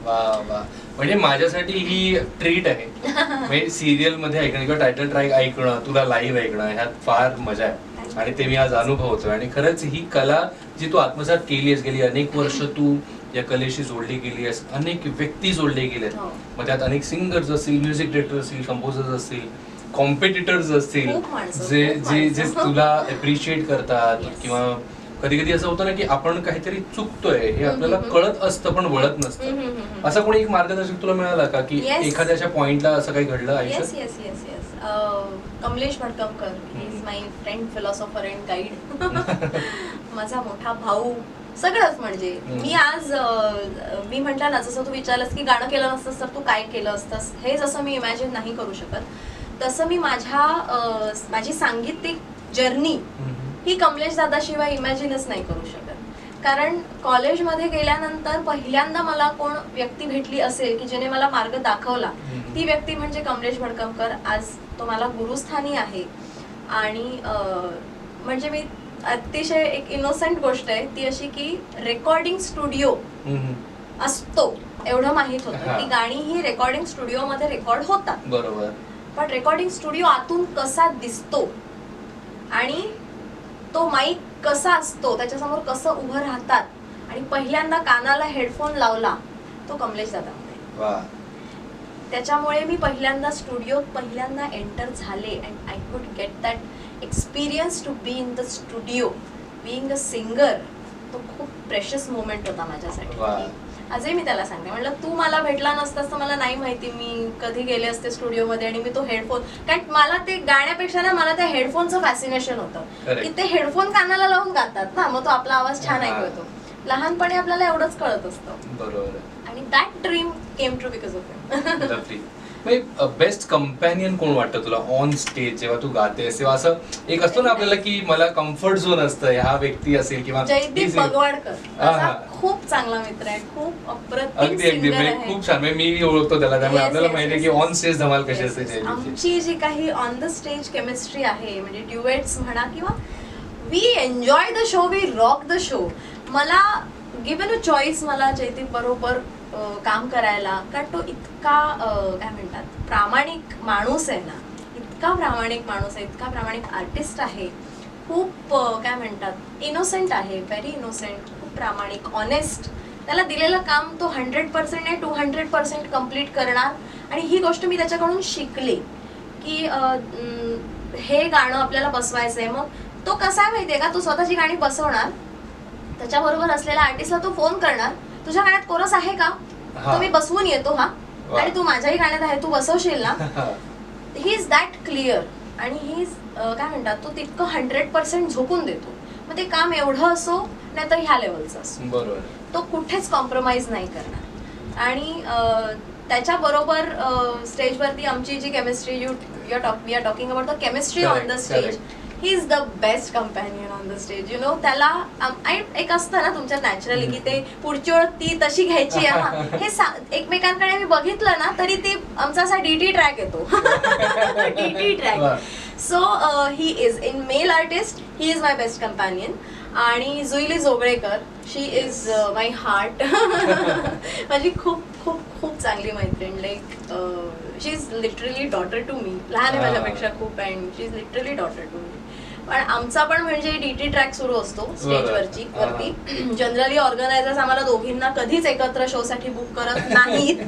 वा वा. म्हणजे माझ्यासाठी ही ट्रीट आहे. म्हणजे सिरियल मध्ये ऐकणं किंवा टायटल ट्रॅक ऐकणं, तुला लाईव्ह ऐकणं, ह्यात फार मजा आहे आणि ते मी आज अनुभवतोय. आणि खरंच ही कला जी तू आत्मसात केली आहेस, गेली अनेक वर्ष तू या कलेशी जोडली गेली आहेस, अनेक व्यक्ती जोडले गेलेत. मग त्यात अनेक सिंगर्स असतील, म्युझिक डिरेक्टर असतील, कंपोजर्स असतील, कॉम्पिटिटर्स असतील, जे जे जे तुला अप्रिशिएट करतात. किंवा कधी कधी असं होतं ना की आपण काहीतरी चुकतोय हे आपल्याला कळत असतं पण वळत नसतं. असा कोणी एक मार्गदर्शक तुला मिळाला का की एखाद्याच्या पॉइंटला असं काही घडलं आयुष्यात? Yes yes yes yes. Kamlesh Bhadkamkar, he is my friend, philosopher and guide. माझा मोठा भाऊ, सगळंच. म्हणजे मी म्हटलं ना, जसं तू विचारलंस की गाणं केलं नसतंस तर तू काय केलं असतंस, हे जसं मी इमॅजिन नाही करू शकत, तसं मी माझी सांगीतिक जर्नी ही कमलेश दादाशिवाय इमॅजिनच नाही करू शकत. कारण कॉलेजमध्ये गेल्यानंतर पहिल्यांदा मला कोण व्यक्ती भेटली असेल की ज्याने मला मार्ग दाखवला, ती व्यक्ती म्हणजे कमलेश भडकमकर. आज तो मला गुरुस्थानी आहे. आणि म्हणजे मी अतिशय एक इनोसेंट गोष्ट आहे ती अशी की रेकॉर्डिंग स्टुडिओ असतो एवढं माहित होतं हा. की गाणी ही रेकॉर्डिंग स्टुडिओ मध्ये रेकॉर्ड होतात, बरोबर. पण रेकॉर्डिंग स्टुडिओ आतून कसा दिसतो आणि तो माईक कसा असतो, त्याच्यासमोर कसं उभं राहतात, आणि पहिल्यांदा कानाला हेडफोन लावला तो कमलेश दादामध्ये. वा. त्याच्यामुळे मी पहिल्यांदा स्टुडिओत पहिल्यांदा एंटर झाले and I could get that experience to be in the studio being a singer. तो खूप प्रेशियस मोमेंट होता माझ्यासाठी. वा. आजही मी त्याला सांगते, म्हटलं तू मला भेटला नसतास तर मला नाही माहिती मी कधी गेले असते स्टुडिओमध्ये आणि मी तो हेडफोन, कारण मला ते गाण्यापेक्षा ना मला त्या हेडफोनचं फॅसिनेशन होतं Correct. की ते हेडफोन कानाला लावून गातात ना, मग तो आपला आवाज छान हा. ऐकू येतो. लहानपणी आपल्याला एवढंच कळत असतं बरोबर. आणि that dream came true because of him. Best companion कोण वाटतं तुला ऑन स्टेज जेव्हा तू गातेस तेव्हा? असं एक असतो ना आपल्याला की मला कम्फर्ट झोन असतं, हा व्यक्ती असेल किंवा जयदीप भगवाडकर हा, माझा हा. खूप चांगला मित्र आहे, खूप अप्रतिम अगदी अगदी सिंगर म्हणजे आहे. खूप छान. म्हणजे मी ओळखतो त्याला, त्यामुळे Yes, आपल्याला yes, माहिती आहे yes, की yes. ऑन स्टेज धमाल कशी Yes, असते yes. जयदीपची. आमची जी काही ऑन द स्टेज केमिस्ट्री आहे, म्हणजे ड्युएट्स म्हणा किंवा we enjoy the show, we rock the show. मला गिव्हन अ चॉईस मला जयदीप बरोबर काम करायला, कारण तो इतका काय म्हणतात प्रामाणिक माणूस आहे ना, इतका प्रामाणिक माणूस आहे, इतका प्रामाणिक आर्टिस्ट आहे, खूप काय म्हणतात इनोसेंट आहे, व्हेरी इनोसेंट, खूप प्रामाणिक, ऑनेस्ट. त्याला दिलेलं काम तो 100% नाही 200% कम्प्लीट करणार. आणि ही गोष्ट मी त्याच्याकडून शिकले की हे गाणं आपल्याला बसवायचं आहे. मग तो कसा आहे माहितीये का, तो स्वतःची गाणी बसवणार, त्याच्याबरोबर असलेल्या आर्टिस्टला तो फोन करणार, तुझ्या गाण्यात कोरस आहे का, हा. तो मी बसवून येतो हा, वा. आणि तू माझ्याही गाण्यात आहे, तू बसवशील ना. ही इज दॅट क्लिअर आणि ही इज काय म्हणतात तो तितकं 100% झोकून देतो. मग ते काम एवढं असो नाही तर ह्या लेवलचं असो, बरोबर. तो कुठेच कॉम्प्रोमाइज नाही करणार. आणि त्याच्याबरोबर स्टेजवरती आमची जी chemistry we are talking about the chemistry on the stage, he is the best companion on the stage. You know, त्याला एक असतं ना तुमच्या नॅचरली की ते पुढची ओळ ती तशी घ्यायची आहे, हे एकमेकांकडे मी बघितलं ना तरी ते आमचा असा डीटी ट्रॅक येतो. DT track. So he is in male artist, he is my best companion. आणि Juilee Joglekar, she is my heart. माझी खूप खूप खूप चांगली मैत्रीण. Like she is literally daughter to me. लहान आहे माझ्यापेक्षा खूप, and she is literally daughter to me. पण आमचा पण म्हणजे डीटी ट्रॅक सुरू असतो स्टेजवरची वरती. जनरली ऑर्गनायझर्स आम्हाला दोघींना कधीच एकत्र शो साठी बुक करत नाहीत,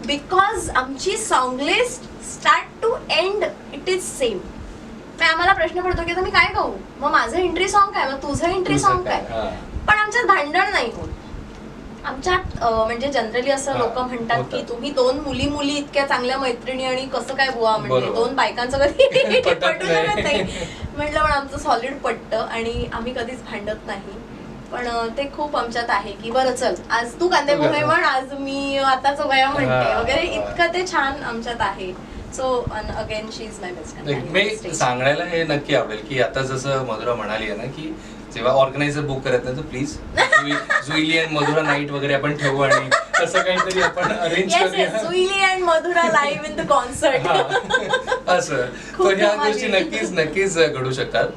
बिकॉज आमची song list start to end it is same. आम्हाला प्रश्न पडतो की आता मी काय गाऊ, मग माझं एंट्री सॉन्ग काय, मग तुझं एंट्री सॉन्ग काय. पण आमच्यात भांडण नाही होत. आमच्यात म्हणजे जनरली असं लोक म्हणतात की तुम्ही दोन मुली इतक्या चांगल्या मैत्रिणी आणि कसं काय बुवा, म्हणजे दोन बायकांचं कधी पटू शकत नाही. म्हटलं पण आमचं सॉलिड पटतं आणि आम्ही कधीच भांडत नाही. पण ते खूप आमच्यात आहे की बरं चल आज तू कांदे पोहे म्हण, आज मी आता चवया म्हणते वगैरे, इतकं ते छान आमच्यात आहे. So again she is my best companion. मी सांगायला हे नक्की आवडेल की आता जसं मधुरा म्हणाली आहे ना की जेव्हा ऑर्गनायझर बुक करत नाही तर please Juilee and Madhura night वगैरे आपण ठेवू आणि असं काहीतरी आपण अरेंज करूया. Juilee and Madhura live in the concert. असं तर ह्या गोष्टी नक्कीच घडू शकतात.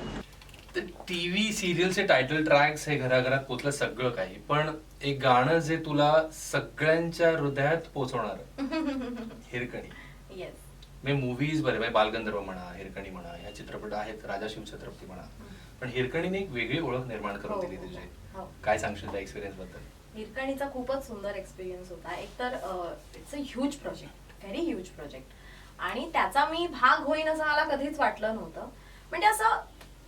टीव्ही सिरियलचे टायटल ट्रॅक्स हे घराघरात पोचलं सगळं काही, पण एक गाणं जे तुला सगळ्यांच्या हृदयात पोहोचवणार, हिरकणी. येस. म्हणजे मूवीज बरे म्हणजे बालगंधर्व म्हणा, हिरकणी म्हणा, ह्या चित्रपट आहेत, राजा शिवछत्रपती म्हणा, पण हिरकणीने एक वेगळी ओळख निर्माण करून दिली तुझी. काय सांगशील त्या एक्सपिरियन्स बद्दल? हिरकणीचा खूपच सुंदर एक्सपिरियन्स होता. एकतर it's a huge project, very huge project, आणि त्याचा मी भाग होईन असं मला कधीच वाटलं नव्हतं. म्हणजे असं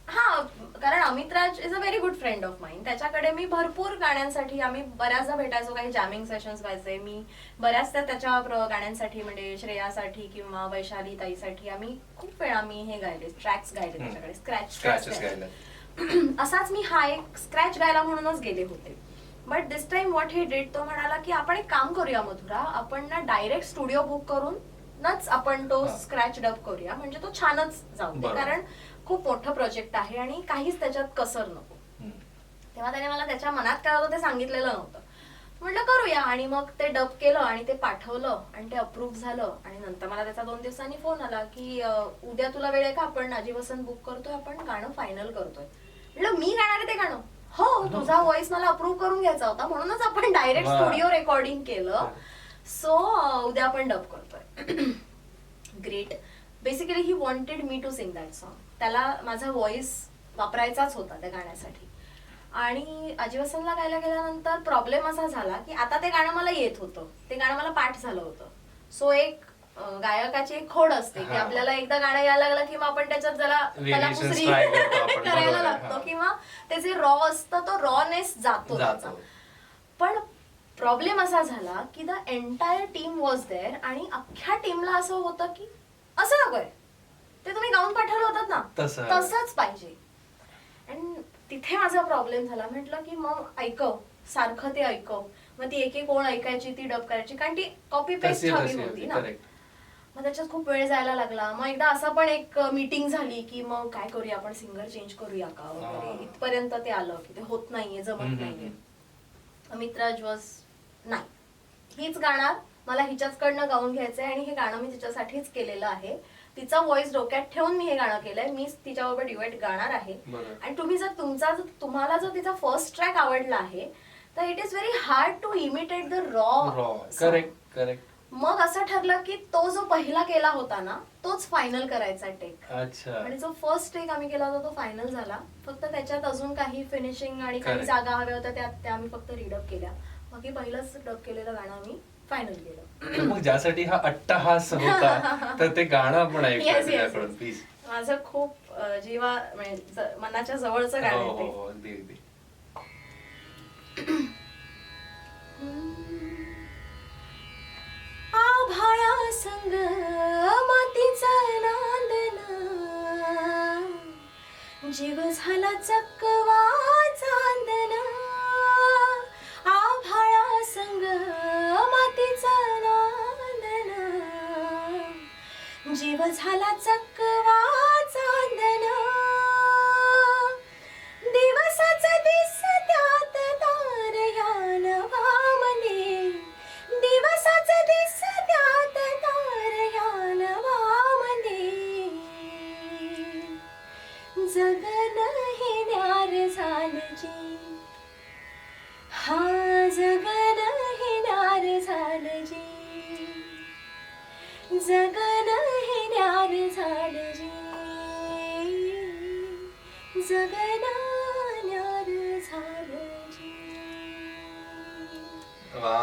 हा, कारण Amit Raj is a very good friend of mine. त्याच्याकडे मी भरपूर गाण्यांसाठी आम्ही बऱ्याचदा भेटायचो, काही जॅमिंग सेशन्स व्हायचे. मी बऱ्याचदा त्याच्या गाण्यांसाठी म्हणजे श्रेयासाठी किंवा वैशाली ताईसाठी आम्ही खूप वेळा मी हे गायले, ट्रॅक्स गायले त्याच्याकडे, स्क्रॅचेस गायले. असाच मी हा एक स्क्रॅच गायला म्हणूनच गेले होते. But this time what he did, तो म्हणाला की आपण एक काम करूया मधुरा, आपण ना डायरेक्ट स्टुडिओ बुक करूनच आपण तो स्क्रॅच डब करूया, म्हणजे तो छानच जाऊ दे, कारण खूप मोठं प्रोजेक्ट आहे आणि काहीच त्याच्यात कसर नको. तेव्हा त्याने मला त्याच्या मनात काय होतं ते सांगितलेलं नव्हतं. म्हटलं करूया, आणि मग ते डब केलं आणि ते पाठवलं आणि ते अप्रूव्ह झालं. आणि नंतर मला त्याचा 2 दिवसांनी फोन आला की उद्या तुला वेळ आहे का, आपण नाजी वसंत बुक करतोय, आपण गाणं फायनल करतोय. म्हटलं मी गाणार आहे ते गाणं. हो, तुझा व्हॉइस मला अप्रूव्ह करून घ्यायचा होता, म्हणूनच आपण डायरेक्ट वा. स्टुडिओ रेकॉर्डिंग केलं. सो उद्या आपण डब करतोय. Great. Basically he wanted me to sing that song. त्याला माझा व्हॉइस वापरायचाच होता त्या गाण्यासाठी. आणि आजीवसनला गायला गेल्यानंतर प्रॉब्लेम असा झाला की आता ते गाणं मला येत होतं, ते गाणं मला पाठ झालं होतं. सो एक गायकाची एक खोड असते की हा. आपल्याला एकदा गाणं यायला लागलं की मग आपण त्याच्यात जरा Variations कलाकुसरी try करतो आपण, करायला बरोबर आहे. लागतो हा. किंवा ते जे रॉ असतं तो रॉनेस जातो त्याचा. पण प्रॉब्लेम असा झाला की the entire team was there आणि अख्ख्या टीमला असं होतं की असं नकोय, ते तुम्ही गाऊन पाठवलं होतात ना तसंच पाहिजे. अँड तिथे माझा प्रॉब्लेम झाला. म्हटलं की मग ऐकव, सारखं ते ऐकव, मग ती एक एक ओळ ऐकायची, ती डब करायची, कारण ती कॉपी पेस्ट हवी होती ना. मग त्याच्यात खूप वेळ जायला लागला. मग एकदा असं पण एक मीटिंग झाली की मग काय करूया आपण, सिंगर चेंज करूया का वगैरे. इथपर्यंत ते आलं की ते होत नाहीये, जमत नाहीये. अमितराज वॉज नाही, हीच गाणार, मला हिच्याचकडनं गाऊन घ्यायचंय आणि हे गाणं मी तिच्यासाठीच केलेलं आहे. तिचा व्हॉइस डोक्यात ठेवून मी हे गाणं केलंय, मीच तिच्याबरोबर ड्युएट गाणार आहे. आणि तुम्ही जर तुम्हाला जर तिचा फर्स्ट ट्रॅक आवडला आहे तर it is very hard to imitate the raw. Correct correct. मग असं ठरलं की तो जो पहिला केला होता ना तोच फायनल करायचा टेक. अच्छा. आणि जो फर्स्ट टेक आम्ही केला होता तो फायनल झाला. फक्त त्याच्यात अजून काही फिनिशिंग आणि काही Correct. जागा हव्या होत्या त्या आम्ही फक्त रीडअप केल्या. बाकी पहिलंच डब केलेलं गाणं आम्ही फायनल केलं. तर मग ज्यासाठी हा अट्टहास होता तर ते गाणं आपण Yes, ऐकूया yes, तुझ्याकडून yes. प्लीज. माझं खूप जीवा म्हणजे मनाच्या जवळचं गाणं हो आहे हो ते. हो, अगदी अगदी. आभाळा संग मातीचा नांदना, जीव झाला चकवा चांदना. आभाळा संग मातीचा नांदना, जीव झाला चकवा चांदना. दिवसाचा दिस त्यात तारया नभामने, दिवसाचा दिस त्यात तारया नभामने. जगन हे न्यार झालजी, हा जगन हे न्यार झालजी, जगन हे न्यार झालजी, जगन न्यार झालजी. वा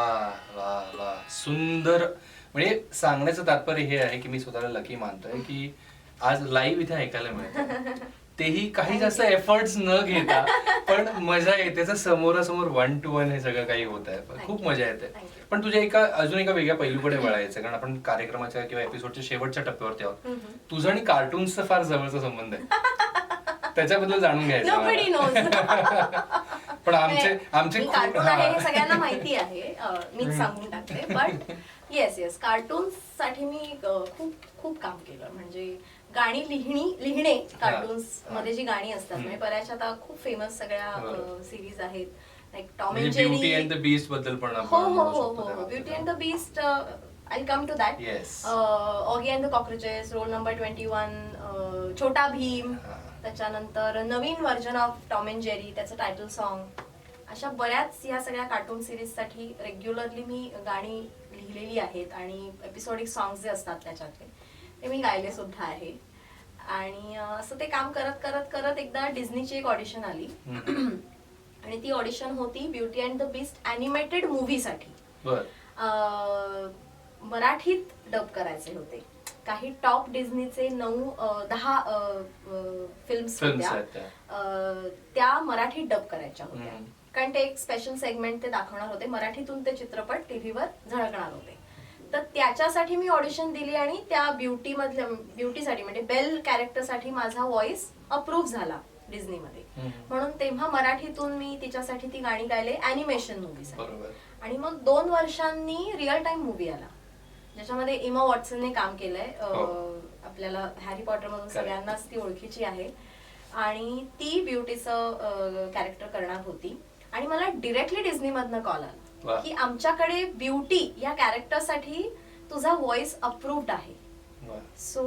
वा वा, सुंदर. म्हणजे सांगण्याचं तात्पर्य हे आहे की मी स्वतःला लकी मानतोय की आज लाईव्ह इथे ऐकायला मिळतं, तेही काही जास्त एफर्ट्स न घेता, पण मजा येते. त्याचं समोरासमोर 1 to 1 हे सगळं काही होत आहे, खूप मजा येते. पण तुझ्या अजून एका वेगळ्या पैलूकडे वळायचं, कारण आपण कार्यक्रमाच्या किंवा एपिसोडच्या शेवटच्या टप्प्यावरती आहोत. तुझं आणि कार्टून्सचा फार जवळचा संबंध आहे, त्याच्याबद्दल जाणून घ्यायचं Nobody knows. पण आमचे मी कार्टून आहे हे सगळ्यांना माहिती आहे, मीच सांगून टाकते. बट येस कार्टून्स साठी मी खूप खूप काम केलं. म्हणजे गाणी लिहिणे कार्टून्स मध्ये जी गाणी असतात, म्हणजे बऱ्याच आता खूप फेमस सगळ्या सिरीज आहेत, like Tom and Jerry. Beauty and the beast बद्दल पण हो हो हो हो, beauty and the beast, I come to that. Oggy and the cockroaches, roll number 21, Chhota Bheem, त्याच्यानंतर नवीन version of Tom and Jerry, त्याचं टायटल सॉन्ग. अशा बऱ्याच ह्या सगळ्या कार्टून सिरीज साठी रेग्युलरली मी गाणी लिहिलेली आहेत आणि एपिसोडिक सॉंग्स जे असतात त्याच्यातले ते मी गायले सुद्धा आहे. आणि असं ते काम करत करत करत एकदा डिझनीची एक ऑडिशन आली आणि ती ऑडिशन होती beauty and the beast animated movie साठी. मराठीत डब करायचे होते. काही टॉप डिझनीचे 9-10 फिल्म्स होत्या, त्या मराठीत डब करायच्या होत्या, कारण ते एक स्पेशल सेगमेंट ते दाखवणार होते. मराठीतून ते चित्रपट टीव्हीवर झळकणार होते. तर त्याच्यासाठी मी ऑडिशन दिली आणि त्या ब्युटीसाठी म्हणजे बेल कॅरेक्टरसाठी माझा व्हॉइस अप्रूव्ह झाला डिझनीमध्ये. म्हणून तेव्हा मराठीतून मी तिच्यासाठी ती गाणी गायले अॅनिमेशन मूव्हीसाठी. आणि मग 2 वर्षांनी रिअल टाइम मूव्ही आला ज्याच्यामध्ये इमा वॉटसनने काम केलंय. आपल्याला हॅरी पॉटर मधून सगळ्यांनाच ती ओळखीची आहे आणि ती ब्युटीचं कॅरेक्टर करणार होती. आणि मला डिरेक्टली डिझनी मधनं कॉल आला की आमच्याकडे ब्युटी या कॅरेक्टरसाठी तुझा व्हॉइस अप्रूव्ड आहे. So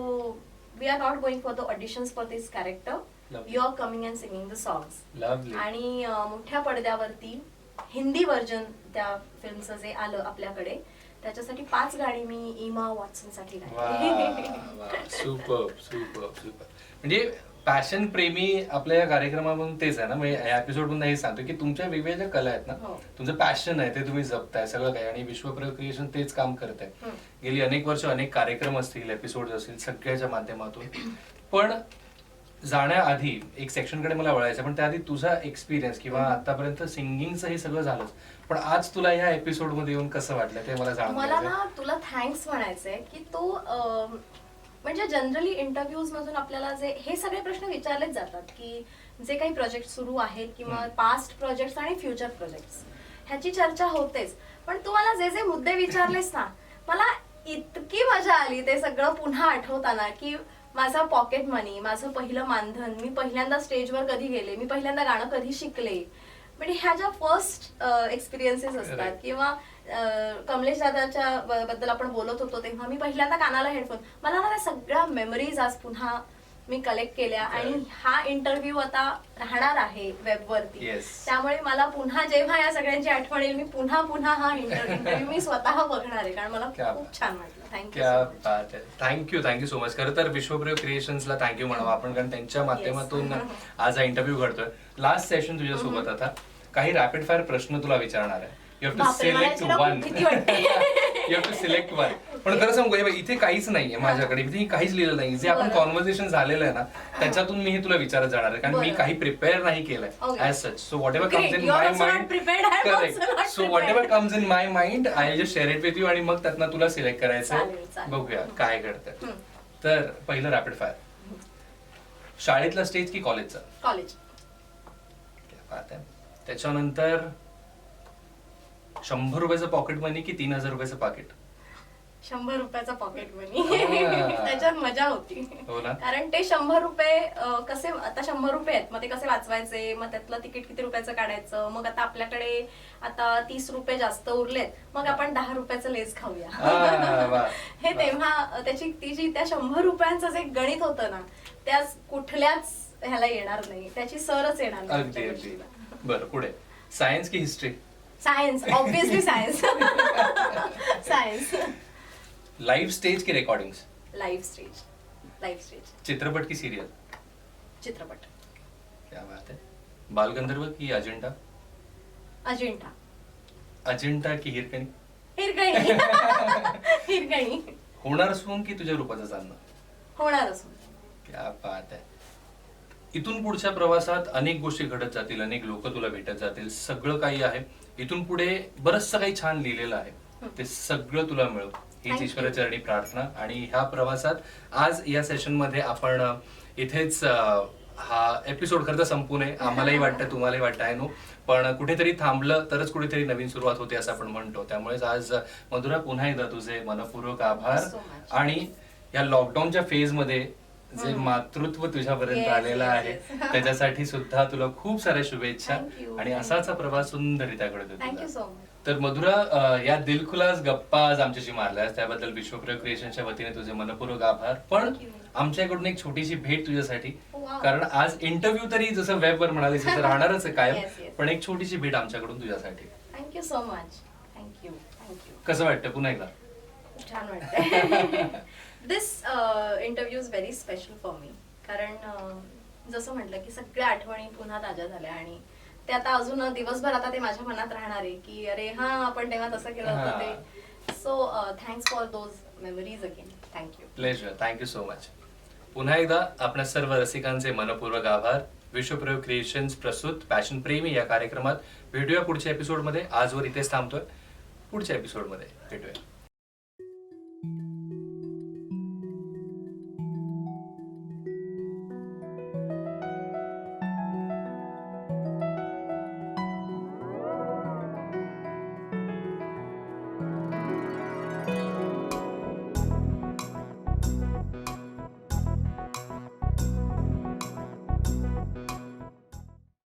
we are not going for the auditions for this character. Lovely. You are coming and singing the songs. Lovely. आणि मोठ्या पडद्यावरती हिंदी व्हर्जन त्या फिल्मचं जे आलं आपल्याकडे, त्याच्यासाठी 5 गाणी मी इमा वॉटसन साठी सुपर सुपर सुपर. म्हणजे पॅशन प्रेमी आपल्या या कार्यक्रमामधून तेच आहे ना, म्हणजे या एपिसोड मधून हे सांगतो की तुमच्या वेगवेगळ्या कला आहेत ना, हो. तुमचं पॅशन आहे ते तुम्ही जपताय सगळं काही, आणि विश्वप्रयोग क्रिएशन तेच काम करत आहे. गेली अनेक वर्ष अनेक कार्यक्रम असतील, एपिसोड असतील, सगळ्याच्या माध्यमातून. पण जाण्याआधी एक सेक्शनकडे मला वळायचं, पण त्याआधी तुझा एक्सपिरियन्स किंवा आतापर्यंत सिंगिंगचं हे सगळं झालंच, पण आज तुला ह्या एपिसोड मध्ये येऊन कसं वाटलं ते मला जाणून मला घ्यायचंय. ना तुला थँक्स म्हणायचंय की तू म्हणजे जनरली इंटरव्ह्यूज मधून आपल्याला जे हे सगळे प्रश्न विचारलेच जातात की जे काही प्रोजेक्ट सुरू आहेत किंवा पास्ट प्रोजेक्ट्स आणि फ्युचर प्रोजेक्ट्स ह्याची चर्चा होतेच, पण तू मला जे जे मुद्दे विचारलेस ना, मला इतकी मजा आली ते सगळं पुन्हा आठवताना की माझा पॉकेट मनी, माझं पहिलं मानधन, मी पहिल्यांदा स्टेजवर कधी गेले, मी पहिल्यांदा गाणं कधी शिकले, म्हणजे ह्या ज्या फर्स्ट एक्सपिरियन्सेस असतात. किंवा कमलेश दादाच्या बद्दल आपण बोलत होतो तेव्हा मी पहिल्यांदा कानाला हेडफोन, मला ना त्या सगळ्या मेमरीज आज पुन्हा मी कलेक्ट केल्या. आणि हा इंटरव्ह्यू आता राहणार आहे वेबवरती, त्यामुळे मला पुन्हा जेव्हा या सगळ्यांची आठवण येईल मी पुन्हा पुन्हा हा इंटरव्ह्यू मी स्वतः बघणार आहे, कारण मला खूप छान वाटलं. Thank you thank you so much. खरं तर विश्वप्रयोग क्रिएशन्सला थँक्यू म्हणावं आपण, कारण त्यांच्या माध्यमातून आज हा इंटरव्ह्यू घडतोय. लास्ट सेशन तुझ्यासोबत आता काही रॅपिड फायर प्रश्न तुला विचारणार आहे. You have to select one. You have to select one. पण खरं सांगू इथे काहीच नाहीये माझ्याकडे, इथे काहीच लिहिलं नाही. जे आपण कॉन्व्हर्सेशन झालेलं आहे ना त्याच्यातून मी हे तुला विचारत जाणार आहे, कारण मी काही प्रिपेअर नाही केलंय as such. So what ever comes in my mind, correct, so what ever comes in my mind I just share it with you, आणि मग त्यातनं तुला सिलेक्ट करायचं. बघूया काय घडतंय. तर पहिलं रॅपिड फायर, शाळेतला स्टेज की कॉलेजचा? कॉलेज. त्याच्यानंतर 100 रुपयाचं पॉकेट मनी की 3000 रुपयाचं पाकिट? 100 रुपयाचा पॉकेट मनी. त्याच्यात मजा होती. हो ना. कारण ते 100 रुपये कसे, आता 100 रुपये आहेत, मग ते कसे वाचवायचे, मग त्यातलं तिकीट किती रुपयाचं काढायचं, मग आता आपल्याकडे आता 30 रुपये जास्त उरलेत, मग आपण 10 रुपयाचं लेस खाऊया. हे तेव्हा त्याची ती जी त्या 100 रुपयांचं जे गणित होतं ना, त्या कुठल्याच ह्याला येणार नाही, त्याची सरच येणार नाही. बरं, पुढे सायन्स की history? Science, obviously science. Science. Live stage की recordings? Live stage. Live stage. चित्रपट की सिरियल? चित्रपट. क्या बात है. बालगंधर्व की अजिंठा? अजिंठा. अजिंठा की हिरकणी? हिरकणी. हिरकणी. होणार असून की तुझ्या रूपाचं चालणं? होणार असून. क्या बात है. इथून पुढच्या प्रवासात अनेक गोष्टी घडत जातील, अनेक लोक तुला भेटत जातील, सगळं काही आहे. इथून पुढे बरंचसं काही छान लिहिलेलं आहे, ते सगळं तुला मिळो हीच ईश्वरचरणी प्रार्थना. आणि ह्या प्रवासात आज या सेशन मध्ये आपण इथेच हा एपिसोड करता संपू नये, आम्हालाही वाटतं, तुम्हालाही वाटतं आहे नो, पण कुठेतरी थांबलं तरच कुठेतरी नवीन सुरुवात होते असं आपण म्हणतो. त्यामुळेच आज मधुरा पुन्हा एकदा तुझे मनपूर्वक आभार. आणि या लॉकडाऊनच्या फेज मध्ये जे मातृत्व तुझ्यापर्यंत आलेलं आहे त्याच्यासाठी सुद्धा तुला खूप साऱ्या शुभेच्छा, आणि असाच प्रवास सुंदररित्या घडत होता. तर मधुरा, या दिलखुलास गप्पा आज आमच्याशी मारल्यास त्याबद्दल विश्वप्रयोग क्रिएशनच्या वतीने तुझे मनपूर्वक आभार. पण आमच्याकडून एक छोटीशी भेट तुझ्यासाठी, कारण आज इंटरव्ह्यू तरी जसं वेबवर म्हणाले तसं राहणारच आहे कायम, पण एक छोटीशी भेट आमच्याकडून तुझ्यासाठी. Thank you so much. Thank you. Thank you. कसं वाटतं पुन्हा एकदा? छान वाटतं. This interview is very special for me, कारण जसं म्हटलं की सगळ्या आठवणी पुन्हा ताज्या झाल्या, आणि ते आता अजून दिवसभर आता ते माझ्या मनात राहणार आहे की अरे हा आपण तेव्हा तसं केलं होतं ते. So thanks for those memories again. Thank you. Pleasure. Thank you so much. पुन्हा एकदा आपल्या सर्व रसिकांचे मनपूर्वक आभार. विश्वप्रयोग क्रिएशन्स प्रस्तुत पॅशन प्रेमी या कार्यक्रमात भेटूया पुढच्या एपिसोडमध्ये. आजवर इथेच थांबतोय, पुढच्या एपिसोडमध्ये भेटूया.